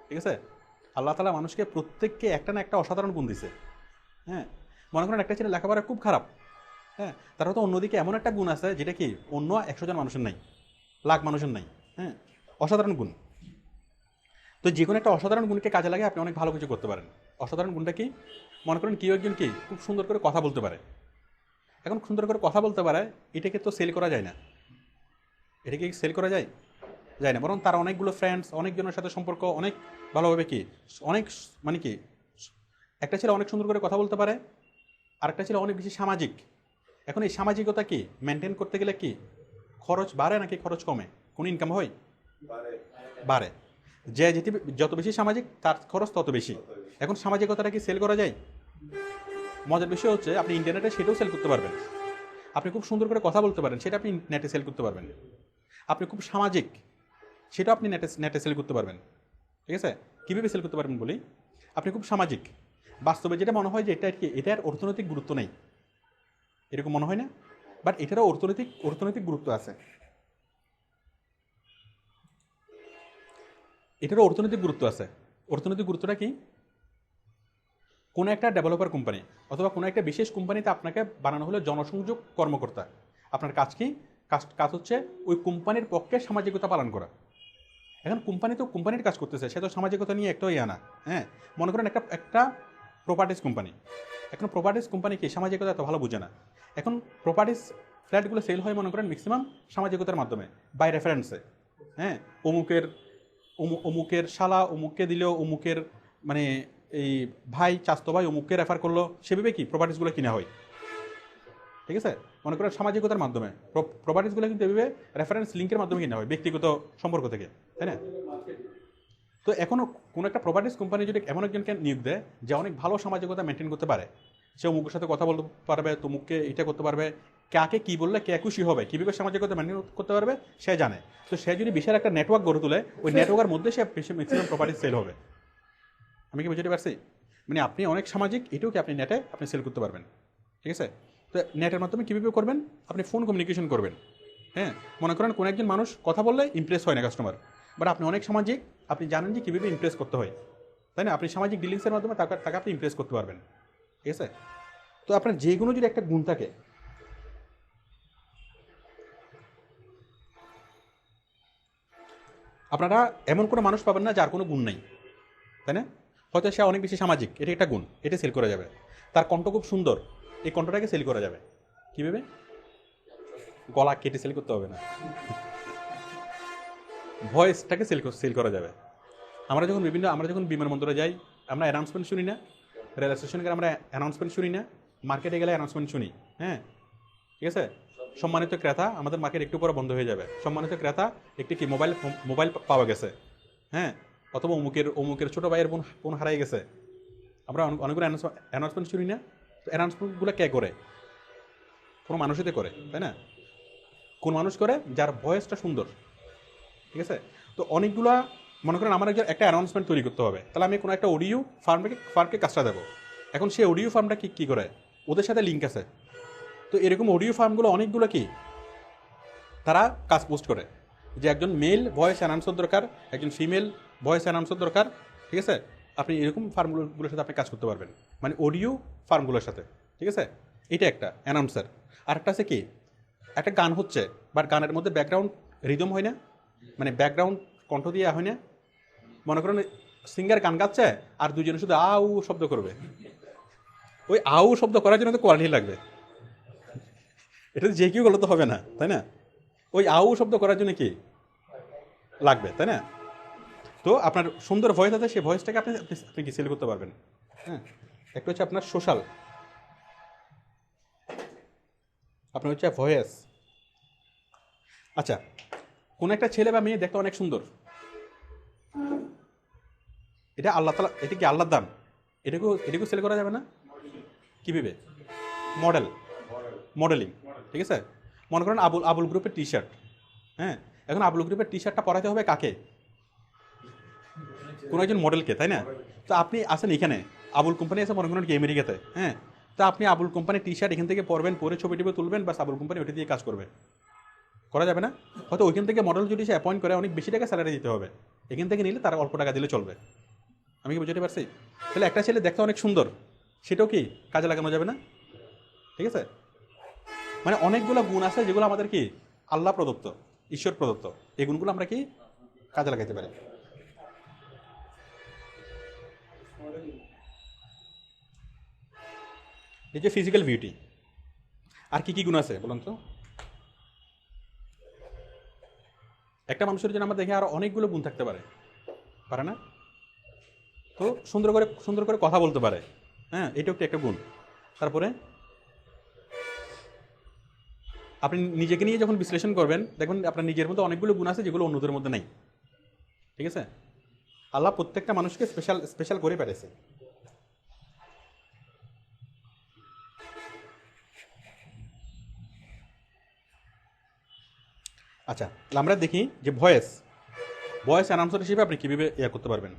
ঠিক আছে? আল্লাহ তাআলা মানুষকে প্রত্যেককে একটা না একটা অসাধারণ গুণ দিছে। হ্যাঁ, মনে করেন একটা ছেলে লেখাপড়া খুব খারাপ, হ্যাঁ, তার হয়তো অন্যদিকে এমন একটা গুণ আছে যেটা কি অন্য 100 জন মানুষের নাই, লাখ মানুষের নাই। হ্যাঁ, অসাধারণ গুণ। তো যে কোনো একটা অসাধারণ গুণকে কাজে লাগে আপনি অনেক ভালো কিছু করতে পারেন। অসাধারণ গুণটা কি? মনে করেন কেউ একজন কি খুব সুন্দর করে কথা বলতে পারে। এখন সুন্দর করে কথা বলতে পারে, এটাকে তো সেল করা যায় না। এটাকে সেল করা যায়? যায় না। বরং তার অনেকগুলো ফ্রেন্ডস, অনেকজনের সাথে সম্পর্ক অনেক ভালোভাবে কি অনেক মানে কি একটা ছেলে অনেক সুন্দর করে কথা বলতে পারে, আরেকটা ছেলে অনেক বেশি সামাজিক। এখন এই সামাজিকতা কি মেনটেন করতে গেলে কি খরচ বাড়ে নাকি খরচ কমে? কোন ইনকাম হয়? বাড়ে। যে যত বেশি সামাজিক তার খরচ তত বেশি। এখন সামাজিকতাটা কি সেল করা যায়? মজার বিষয় হচ্ছে আপনি ইন্টারনেটে সেটাও সেল করতে পারবেন। আপনি খুব সুন্দর করে কথা বলতে পারেন, সেটা আপনি নেটে সেল করতে পারবেন। আপনি খুব সামাজিক, সেটাও আপনি নেটে সেল করতে পারবেন, ঠিক আছে? কীভাবে সেল করতে পারবেন বলি। আপনি খুব সামাজিক, বাস্তবে যেটা মনে হয় যে এটার অর্থনৈতিক গুরুত্ব নেই, এরকম মনে হয় না? বাট এটারও অর্থনৈতিক গুরুত্ব আছে। এটারও অর্থনৈতিক গুরুত্ব আছে। অর্থনৈতিক গুরুত্বটা কি? কোনো একটা ডেভেলপার কোম্পানি অথবা কোনো একটা বিশেষ কোম্পানিতে আপনাকে বানানো হলো জনসংযোগ কর্মকর্তা। আপনার কাজ কি? কাজ হচ্ছে ওই কোম্পানির পক্ষে সামাজিকতা পালন করা। এখন কোম্পানি তো কোম্পানির কাজ করতেছে, সে তো সামাজিকতা নিয়ে একটাই আনা। হ্যাঁ, মনে করেন একটা প্রপার্টিস কোম্পানি। এখন প্রপার্টিস কোম্পানি কি সামাজিকতা এত ভালো বুঝে না। এখন প্রপার্টিস ফ্ল্যাটগুলো সেল হয় মনে করেন ম্যাক্সিমাম সামাজিকতার মাধ্যমে, বাই রেফারেন্সে। হ্যাঁ, অমুকের শালা অমুককে দিলেও অমুকের মানে এই ভাই চাস্তো ভাই অমুককে রেফার করলো, সেভাবে কি প্রপার্টিসগুলো কিনা হয়, ঠিক আছে? মনে করেন সামাজিকতার মাধ্যমে প্রপার্টিসগুলো কিন্তু এভাবে রেফারেন্স লিঙ্কের মাধ্যমে কিনা হয়, ব্যক্তিগত সম্পর্ক থেকে, তাই না? তো এখনও কোনো একটা প্রপার্টিস কোম্পানি যদি এমন একজনকে নিয়োগ দেয় যে অনেক ভালো সামাজিকতা মেনটেন করতে পারে, সে অমুকের সাথে কথা বলতে পারবে, তমুককে এটা করতে পারবে, কাকে কী বললে কে খুশি হবে, কীভাবে সামাজিকতা মেনটেন করতে পারবে সে জানে। তো সে যদি বিশাল একটা নেটওয়ার্ক গড়ে তোলে, ওই নেটওয়ার্কের মধ্যে সে ম্যাক্সিমাম প্রপার্টিস সেল হবে। আমি কি বুঝতে পারছি? মানে আপনি অনেক সামাজিক, এটাও কি আপনি নেটে আপনি সেল করতে পারবেন, ঠিক আছে? তো নেটের মাধ্যমে কীভাবে করবেন? আপনি ফোন কমিউনিকেশন করবেন। হ্যাঁ, মনে করেন কোনো একজন মানুষ কথা বললে ইমপ্রেস হয় না কাস্টমার, বাট আপনি অনেক সামাজিক, আপনি জানেন যে কীভাবে ইমপ্রেস করতে হয়, তাই না? আপনি সামাজিক ডিলিংসের মাধ্যমে তাকে আপনি ইমপ্রেস করতে পারবেন, ঠিক আছে? তো আপনার যে কোনো যদি একটা গুণ থাকে, আপনারা এমন কোনো মানুষ পাবেন না যার কোনো গুণ নেই, তাই না? হয়তো সে অনেক বেশি সামাজিক, এটা একটা গুণ, এটা সেল করা যাবে। তার কণ্ঠ খুব সুন্দর, এই কণ্ঠটাকে সেল করা যাবে। কীভাবে? গলা কেটে সেল করতে হবে না, ভয়েসটাকে সেল করা যাবে। আমরা যখন বিমানবন্দরে যাই, আমরা অ্যানাউন্সমেন্ট শুনি না? রেল স্টেশনে গেলে আমরা অ্যানাউন্সমেন্ট শুনি না? মার্কেটে গেলে অ্যানাউন্সমেন্ট শুনি। হ্যাঁ, ঠিক আছে? সম্মানিত ক্রেতা, আমাদের মার্কেট একটু পরে বন্ধ হয়ে যাবে। সম্মানিত ক্রেতা, একটি কি মোবাইল পাওয়া গেছে। হ্যাঁ, অথবা অমুকের ছোটো ভাইয়ের বোন হারাই গেছে। আমরা অনেকগুলো অ্যানাউন্সমেন্ট শুনি না? তো অ্যানাউন্সমেন্টগুলো কে করে? কোনো মানুষই তো করে, তাই না? কোন মানুষ করে? যার ভয়েসটা সুন্দর, ঠিক আছে? তো অনেকগুলা মনে করেন আমার একটা অ্যানাউন্সমেন্ট তৈরি করতে হবে, তাহলে আমি কোনো একটা অডিও ফার্মকে কাজটা দেবো। এখন সেই অডিও ফার্মটা কী করে? ওদের সাথে লিঙ্ক আছে। তো এরকম অডিও ফার্মগুলো অনেকগুলো কি তারা কাজ পোস্ট করে। যে একজন মেল ভয়েস অ্যানাউন্সার দরকার, একজন ফিমেল ভয়েস অ্যানাউন্সার দরকার, ঠিক আছে? আপনি এরকম ফার্মগুলোর সাথে আপনি কাজ করতে পারবেন, মানে অডিও ফার্মগুলোর সাথে, ঠিক আছে? এটা একটা অ্যানাউন্সার। আর একটা আছে কি, একটা গান হচ্ছে, বাট গানের মধ্যে ব্যাকগ্রাউন্ড রিদম হয় না, মানে ব্যাকগ্রাউন্ড কণ্ঠ দিয়ে হয় না। মনে করেন সিঙ্গার গান গাচ্ছে আর দুজনে শুধু আউ শব্দ করবে, ওই আউ শব্দ করার জন্য তো কোয়ালিটি লাগবে, এটা যে কেউ গেলে তো হবে না, তাই না? ওই আউ শব্দ করার জন্য কি লাগবে, তাই না? তো আপনার সুন্দর ভয়েস আছে, সেই ভয়েসটাকে আপনি আপনি কি সেল করতে পারবেন। হ্যাঁ, একটা হচ্ছে আপনার সোশ্যাল, আপনার হচ্ছে ভয়েস। আচ্ছা, কোন একটা ছেলে বা মেয়ে দেখতে অনেক সুন্দর, এটা আল্লাহ তাআলা, এটা কি আল্লাহর দান, এটাকেও সেল করা যাবে না? কীভাবে? মডেলিং, ঠিক আছে? মনে করেন আবুল গ্রুপের টি শার্ট, হ্যাঁ, এখন আবুল গ্রুপের টি শার্টটা পরাতে হবে কাকে? কোনো একজন মডেলকে, তাই না? তো আপনি আসেন এখানে, আবুল কোম্পানি আছে মনে করেন কি আমেরিকাতে, হ্যাঁ, তো আপনি আবুল কোম্পানির টি শার্ট এখান থেকে পরবেন, পরে ছবি টবি তুলবেন, বাস আবুল কোম্পানি ওটা দিয়ে কাজ করবে, করা যাবে না? হয়তো ওইখান থেকে মডেল যদি সে অ্যাপয়েন্ট করে অনেক বেশি টাকা স্যালারি দিতে হবে, এখান থেকে নিলে তার অল্প টাকা দিলে চলবে। আমি কি বুঝতে পারছি? তাহলে একটা ছেলে দেখতে অনেক সুন্দর, সেটাও কি কাজে লাগানো যাবে না? ঠিক আছে, মানে অনেকগুলো গুণ আছে যেগুলো আমাদের কি আল্লাহ প্রদত্ত, ঈশ্বর প্রদত্ত, এই গুণগুলো আমরা কি কাজে লাগাইতে পারি। এই যে ফিজিক্যাল বিউটি, আর কি কি গুণ আছে বলুন তো? একটা মানুষের জন্য আমরা দেখি আর অনেকগুলো গুণ থাকতে পারে, পারে না? তো সুন্দর করে কথা বলতে পারে, হ্যাঁ, এটাও একটা গুণ। তারপরে আপনি নিজেকে নিয়ে যখন বিশ্লেষণ করবেন, দেখবেন আপনার নিজের মধ্যে অনেকগুলো গুণ আছে যেগুলো অন্যদের মধ্যে নাই, ঠিক আছে? আল্লাহ প্রত্যেকটা মানুষকে স্পেশাল করে পেরেছে। আচ্ছা, আমরা দেখি যে ভয়েস অ্যানাউন্সার হিসেবে আপনি কীভাবে ইয়ে করতে পারবেন।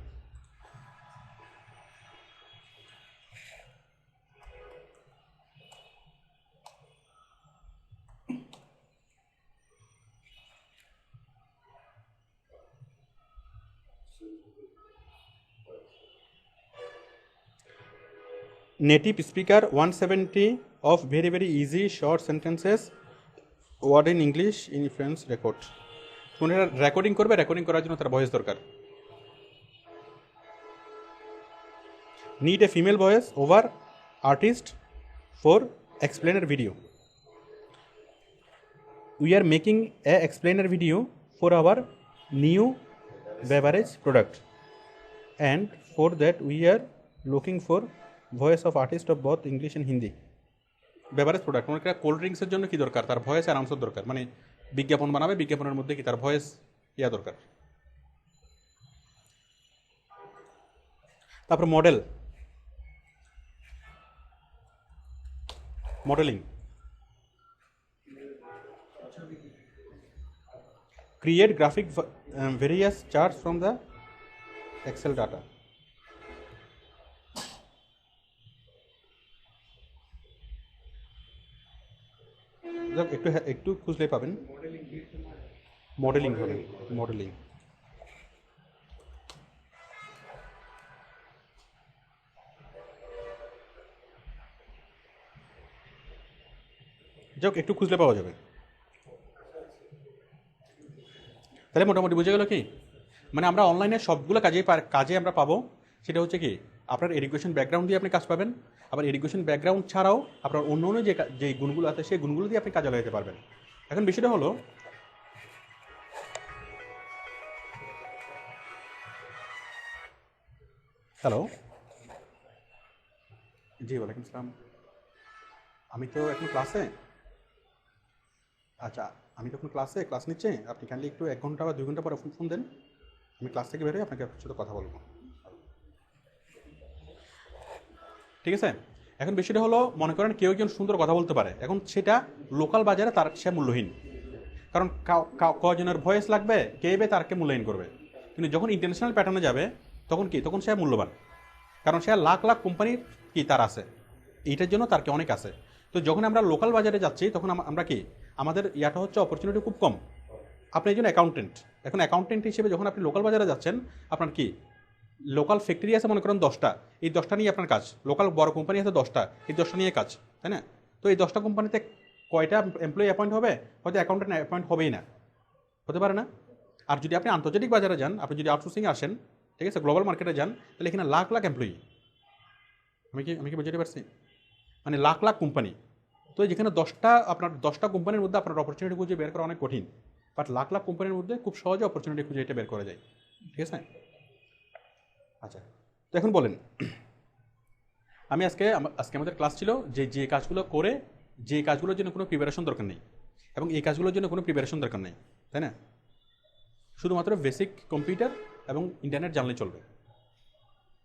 Native speaker 170 of very easy short sentences word in English in French record। কোন রেকর্ডিং করবে, রেকর্ডিং করার জন্য তার ভয়েস দরকার। Need a female voice over artist for explainer video। We are making a explainer video for our new beverage product, and for that we are looking for voice of artist of both English and Hindi। Beverage product, মনে করেন cold ড্রিঙ্কসের জন্য কি দরকার? তার voice announcer দরকার, মানে বিজ্ঞাপন বানাবে, বিজ্ঞাপনের মধ্যে কি তার ভয়েস ইয়া দরকার। তারপর modeling, create graphic various charts from the Excel data. একটু খুঁজলে পাবেন, মডেলিং হবে, মডেলিং। যাক, একটু খুঁজলে পাওয়া যাবে। তাহলে মোটামুটি বুঝে গেল কি, মানে আমরা অনলাইনে সবগুলো কাজে আমরা পাবো। সেটা হচ্ছে কি, আপনার এডুকেশন ব্যাকগ্রাউন্ড দিয়ে আপনি কাজ পাবেন, আবার এডুকেশন ব্যাকগ্রাউন্ড ছাড়াও আপনার অন্য যে গুণগুলো আছে সেই গুণগুলো দিয়ে আপনি কাজে লাগাতে পারবেন। এখন বিষয়টা হলো, হ্যালো, জি ওয়ালাইকুম আসসালাম, আমি তো এখন ক্লাসে। আচ্ছা, আমি তখন ক্লাস নিচ্ছে, আপনি কাইন্ডলি একটু 1 ঘন্টা বা 2 ঘন্টা পরে ফোন দেন, আমি ক্লাস থেকে বেরোই, আপনাকে আপনার সাথে কথা বলবো, ঠিক আছে? এখন বিষয়টা হলো, মনে করেন কেউ একজন সুন্দর কথা বলতে পারে, এখন সেটা লোকাল বাজারে তার সে মূল্যহীন, কারণ কজনের ভয়েস লাগবে, কে তারকে মূল্যায়ন করবে। কিন্তু যখন ইন্টারন্যাশনাল প্যাটার্নে যাবে, তখন সে মূল্যবান, কারণ সে লাখ কোম্পানির কি তার আছে, এইটার জন্য তার কি অনেক আছে। তো যখন আমরা লোকাল বাজারে যাচ্ছি, তখন আমরা কি, আমাদের ইয়াটা হচ্ছে অপরচুনিটি খুব কম, আপনি একজন অ্যাকাউন্টেন্ট, এখন অ্যাকাউন্টেন্ট হিসেবে যখন আপনি লোকাল বাজারে যাচ্ছেন, আপনার কি লোকাল ফ্যাক্টরি আছে মনে করেন 10টা, এই 10টা নিয়ে আপনার কাজ, লোকাল বড় কোম্পানি আছে 10টা, এই 10টা নিয়ে কাজ, তাই না? তো এই 10টা কোম্পানিতে কয়টা এমপ্লয়ি অ্যাপয়েন্ট হবে? হয়তো অ্যাকাউন্টেন্ট অ্যাপয়েন্ট হবেই না, হতে পারে না। আর যদি আপনি আন্তর্জাতিক বাজারে যান, আপনি যদি আউটসোর্সিং আসেন, ঠিক আছে, গ্লোবাল মার্কেটে যান, তাহলে এখানে লাখ লাখ এমপ্লয়ি। আমি কি বুঝতে পারছি? মানে লাখ লাখ কোম্পানি। তো যেখানে 10টা কোম্পানির মধ্যে আপনার অপরচুনিটি খুঁজে বের করা অনেক কঠিন, বাট লাখ লাখ কোম্পানির মধ্যে খুব সহজে অপরচুনিটি খুঁজে এটা বের করা যায়, ঠিক আছে? আচ্ছা, তো এখন বলেন, আমি আজকে আমাদের ক্লাস ছিল যে কাজগুলোর জন্য কোনো প্রিপারেশন দরকার নেই, এবং এই কাজগুলোর জন্য কোনো প্রিপারেশন দরকার নেই, তাই না? শুধুমাত্র বেসিক কম্পিউটার এবং ইন্টারনেট জানলে চলবে।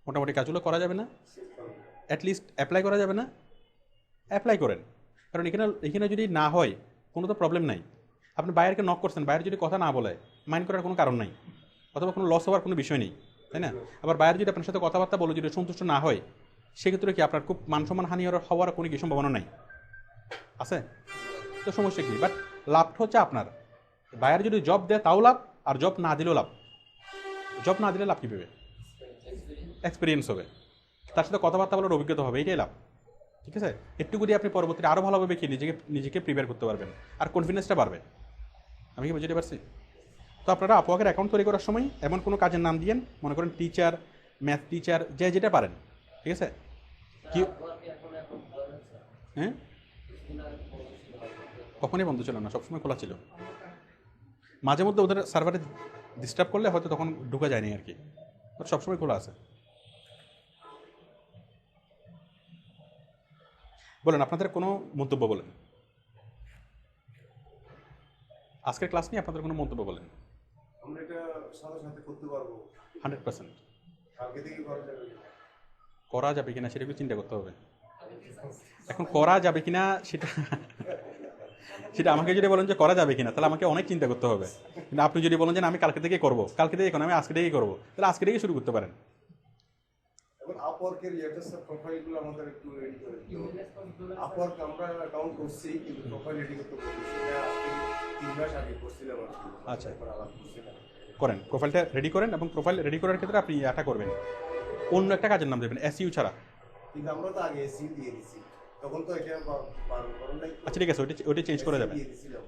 মোটামুটি কাজগুলো করা যাবে না, অ্যাটলিস্ট অ্যাপ্লাই করা যাবে না, অ্যাপ্লাই করেন। কারণ এখানে যদি না হয় কোনো তো প্রবলেম নাই। আপনি বাইরকে নক করছেন, বাইরে যদি কথা না বলে মাইন্ড করার কোনো কারণ নাই, অথবা কোনো লস হওয়ার কোনো বিষয় নেই, তাই না? আবার বাইরে যদি আপনার সাথে কথাবার্তা বলে যদি সন্তুষ্ট না হয়, সেক্ষেত্রে কি আপনার খুব মানসম্মান হানি হওয়ার কোনো কি সম্ভাবনা নাই? আছে তো সমস্যা কি? বাট লাভটা হচ্ছে আপনার, বাইরে যদি জব দেয় তাও লাভ, আর জব না দিলেও লাভ। জব না দিলে লাভ কী পাবে? এক্সপিরিয়েন্স হবে, তার সাথে কথাবার্তা বলার অভিজ্ঞতা হবে, এটাই লাভ, ঠিক আছে? একটু যদি আপনি পরবর্তীতে আরও ভালোভাবে কি নিজেকে প্রিপেয়ার করতে পারবেন, আর কনফিডেন্সটা বাড়বে। আমি কি বুঝতে পারছি? তো আপনারা আপওয়ার্কের অ্যাকাউন্ট তৈরি করার সময় এমন কোনো কাজের নাম দিয়েন, মনে করেন টিচার, ম্যাথ টিচার, যেটা পারেন, ঠিক আছে? কি হ্যাঁ, কখনই বন্ধ ছিল না, সবসময় খোলা ছিল। মাঝে মধ্যে ওদের সার্ভারে ডিস্টার্ব করলে হয়তো তখন ঢুকা যায়নি আর কি, বাট সবসময় খোলা আছে। বলেন, আপনাদের কোনো মন্তব্য বলেন, আজকের ক্লাস নিয়ে আপনাদের কোনো মন্তব্য বলেন। আমরা এটা সাথে সাথে করতে পারবো 100% কালকে থেকে করা যাবে করা যাবে কিনা সেটা একটু চিন্তা করতে হবে। এখন করা যাবে কিনা সেটা আমাকে যদি বলেন যে করা যাবে কিনা, তাহলে আমাকে অনেক চিন্তা করতে হবে। কিন্তু আপনি যদি বলেন যে আমি কালকে থেকে করবো, কালকে থেকে আমি আজকে থেকেই করবো, তাহলে আজকে থেকেই শুরু করতে পারেন। এখন আপওয়ার্কের লেটেস্ট প্রোফাইলগুলো আমাদের একটু রেডি করে দিতে হবে। আপওয়ার্ক আমরা অ্যাকাউন্ট করছি, কিন্তু প্রোফাইল রেডি করতে বলছি, সেটা আজকে 3 মাস আগে করছিলাম আর কি। আচ্ছা, এখন আলাপ করছিলাম। করেন, প্রোফাইলটা রেডি করেন, এবং প্রোফাইল রেডি করার ক্ষেত্রে আপনি এটা করবেন, অন্য একটা কাজের নাম দেবেন এসইউ ছাড়া। কিন্তু আমরা তো আগে এসইউ দিয়ে দিছি, তখন তো এটা বারণ করেন নাই। আচ্ছা ঠিক আছে, ওইটা চেঞ্জ করা যাবে,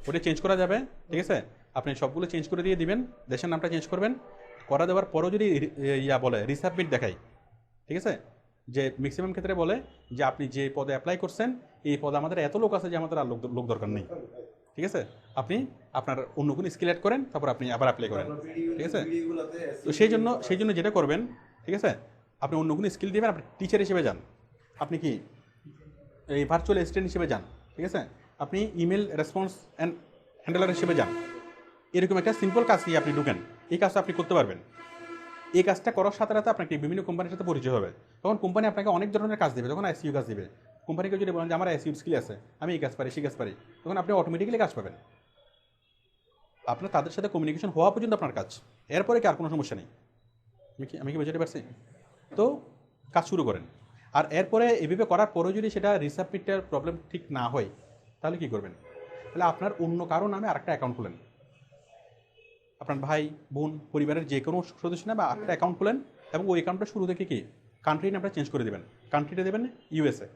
ওটা চেঞ্জ করা যাবে, ঠিক আছে? আপনি সবগুলো চেঞ্জ করে দিয়ে দিবেন, দেশের নামটা চেঞ্জ করবেন। করা দেওয়ার পরও যদি বলে রিসাবমিট দেখাই, ঠিক আছে, যে ম্যাক্সিমাম ক্ষেত্রে বলে যে আপনি যে পদে অ্যাপ্লাই করছেন এই পদে আমাদের এত লোক আছে যে আমাদের আর লোক দরকার নেই, ঠিক আছে? আপনি আপনার অন্য কোনো স্কিল অ্যাড করেন, তারপর আপনি আবার অ্যাপ্লাই করেন, ঠিক আছে? তো সেই জন্য যেটা করবেন, ঠিক আছে, আপনি অন্য কোনো স্কিল দিবেন, আপনি টিচার হিসেবে যান, আপনি কি এই ভার্চুয়াল অ্যাসিস্ট্যান্ট হিসেবে যান, ঠিক আছে, আপনি ইমেল রেসপন্স অ্যান্ড হ্যান্ডলার হিসেবে যান। এরকম একটা সিম্পল কাজ নিয়ে আপনি ঢুকেন, এই কাজটা আপনি করতে পারবেন। এই কাজটা করার সাথে সাথে আপনাকে বিভিন্ন কোম্পানির সাথে পরিচয় হবে, তখন কোম্পানি আপনাকে অনেক ধরনের কাজ দেবে, তখন এসইউ কাজ দেবে। কোম্পানিকে যদি বলেন যে আমার এসইউ স্কিল আছে, আমি এই কাজ পারি সেই কাজ পারি, তখন আপনি অটোমেটিক্যালি কাজ পাবেন। আপনার তাদের সাথে কমিউনিকেশন হওয়া পর্যন্ত আপনার কাজ, এরপরে কি আর কোনো সমস্যা নেই। আমি কি বুঝতে পারছি? তো কাজ শুরু করেন, আর এরপরে এভাবে করার পরেও যদি সেটা রিসাবমিটের প্রবলেম ঠিক না হয়, তাহলে কি করবেন? তাহলে আপনার অন্য কারো নামে আরেকটা অ্যাকাউন্ট খুলেন, আপনার ভাই বোন পরিবারের যে কোনো সদস্য নামে একটা অ্যাকাউন্ট খুলেন, এবং ওই অ্যাকাউন্টটা শুরু থেকে কি কান্ট্রি নামটা চেঞ্জ করে দেবেন। কান্ট্রিটা দেবেন ইউএসএ,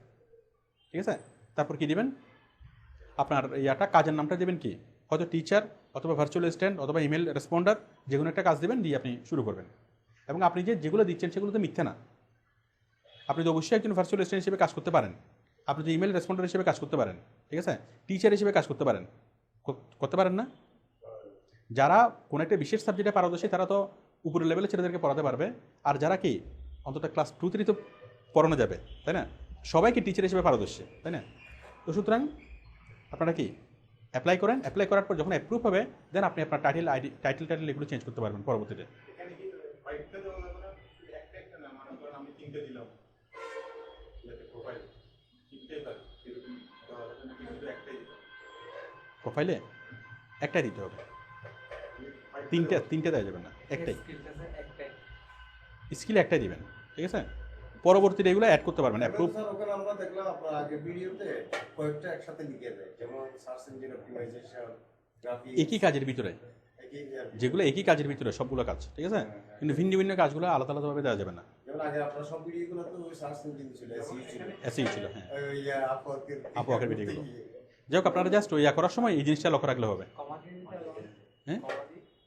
ঠিক আছে? তারপর কি দেবেন? আপনার কাজের নামটা দেবেন কি, হয়তো টিচার অথবা ভার্চুয়াল অ্যাসিস্ট্যান্ট অথবা ইমেল রেসপন্ডার, যে কোনো একটা কাজ দেবেন, দিয়ে আপনি শুরু করবেন। এবং আপনি যেগুলো দিচ্ছেন সেগুলো তো মিথ্যে না, আপনি তো অবশ্যই একজন ভার্চুয়াল অ্যাসিস্ট্যান্ট হিসেবে কাজ করতে পারেন, আপনি তো ইমেল রেসপন্ডার হিসেবে কাজ করতে পারেন, ঠিক আছে, টিচার হিসেবে কাজ করতে পারেন, করতে পারেন না? যারা কোনো একটা বিশেষ সাবজেক্টে পারদর্শী তারা তো উপরের লেভেলে ছেলেদেরকে পড়াতে পারবে, আর যারা কি অন্তত ক্লাস 2-3 তো পড়ানো যাবে, তাই না? সবাইকে টিচার হিসেবে পারদর্শী, তাই না? তো সুতরাং আপনারা কি অ্যাপ্লাই করেন, অ্যাপ্লাই করার পর যখন অ্যাপ্রুভ হবে, দেন আপনি আপনার টাইটেল এগুলো চেঞ্জ করতে পারবেন পরবর্তীতে। প্রোফাইলে একটাই দিতে হবে, তিনটে দেওয়া যাবে না, একটাই স্কিল একটাই দিবেন, ঠিক আছে? পরবর্তীতে এগুলো অ্যাড করতে পারবেন। অ্যাপ্রুভ ওখানে আমরা দেখলাম আপনার আগে ভিডিওতে কয়েকটা একসাথে লিখে দেয়, যেমন সার্চ ইঞ্জিন অপটিমাইজেশন, গ্রাফিক্স, একই কাজের ভিতরে যেগুলো একই কাজের ভিতরে সবগুলো কাজ, ঠিক আছে? কিন্তু ভিন্ন ভিন্ন কাজগুলো আলাদা আলাদাভাবে দেওয়া যাবে না। যেমন আগে আপনার সব ভিডিওগুলো তো সার্চ ইঞ্জিন ছিল, এসইউ ছিল, এসই ছিল, হ্যাঁ, আপওয়ার্কের আপওয়ার্কের ভিডিওগুলো। যাই হোক, আপনারা জাস্ট ইয়া করার সময় এই জিনিসটা লক্ষ্য রাখলে হবে। হ্যাঁ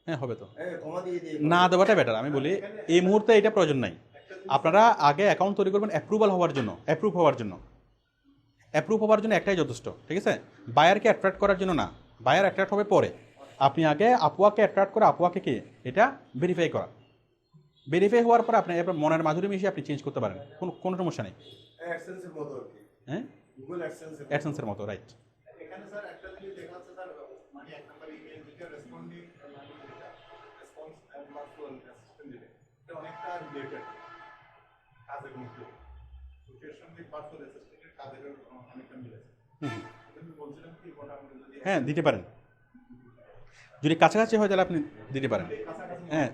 হ্যাঁ, হবে তো। কমা দিয়ে দিয়ে না দেওয়াটা বেটার। আমি বলি এই মুহূর্তে এটা প্রয়োজন নাই। আপনারা আগে অ্যাকাউন্ট তৈরি করবেন অ্যাপ্রুভাল হওয়ার জন্য, অ্যাপ্রুভ হওয়ার জন্য একটাই যথেষ্ট, ঠিক আছে? বায়ারকে অ্যাট্রাক্ট করার জন্য না, বায়ার অ্যাট্রাক্ট হবে পরে। আপনি আগে আপুয়াকে অ্যাট্রাক্ট করে আপুয়াকে কি এটা ভেরিফাই করা, ভেরিফাই হওয়ার পর আপনি এবার মনের মাধুরী মিশিয়ে আপনি চেঞ্জ করতে পারেন, কোনো সমস্যা নেই। অ্যাডসেন্সের মতো আর কি, হ্যাঁ, গুগল অ্যাডসেন্সের মতো, রাইট। এখানে স্যার একটা জিনিস দেখা যাচ্ছে স্যার, মানে এক নাম্বার ইমেল যেটা রেসপন্ডিং রেসপন্স ভার্চুয়াল অ্যাসিস্ট্যান্ট যেটা, এটা অনেকটা রিলেটেড কাজের মধ্যে, এর সঙ্গে ভার্চুয়াল অ্যাসিস্ট্যান্টের কাজের অনেকটা মিলেছে। আমি বলছিলাম কি মোটামুটি যদি হ্যাঁ, দিতে পারেন। যদি কাছাকাছি হয় তাহলে আপনি দিতে পারেন। হ্যাঁ,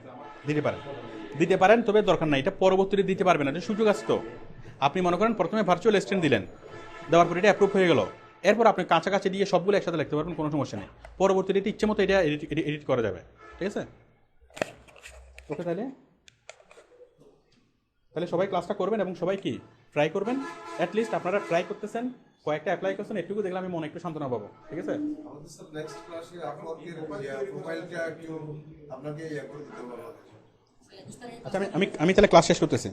দিতে পারেন, তবে দরকার নাই, এটা পরবর্তীতে দিতে পারবেন না, এটা সুযোগ আছে তো। আপনি মনে করেন প্রথমে ভার্চুয়াল অ্যাসিস্ট্যান্ট দিলেন, দেওয়ার পর এটা অ্যাপ্রুভ হয়ে গেল, এরপর আপনি কাছাকাছি দিয়ে সবগুলো একসাথে লিখতে পারবেন, কোনো সমস্যা নেই। পরবর্তীতে এটা ইচ্ছে মতো এটা এডিট করা যাবে, ঠিক আছে? ওকে, তাহলে সবাই ক্লাসটা করবেন এবং সবাই কি ট্রাই করবেন। অ্যাটলিস্ট আপনারা ট্রাই করতেছেন, কয়েকটা অ্যাপ্লাই করছেন, এটুকু দেখলে আমি মনে একটু সান্ত্বনা পাবো, ঠিক আছে? আমাদের সব নেক্সট ক্লাসে আপওয়ার্কের প্রোফাইলটা একটু আপনাকে করে দিতে হবে। আচ্ছা, আমি তাহলে ক্লাস শেষ করতেছি।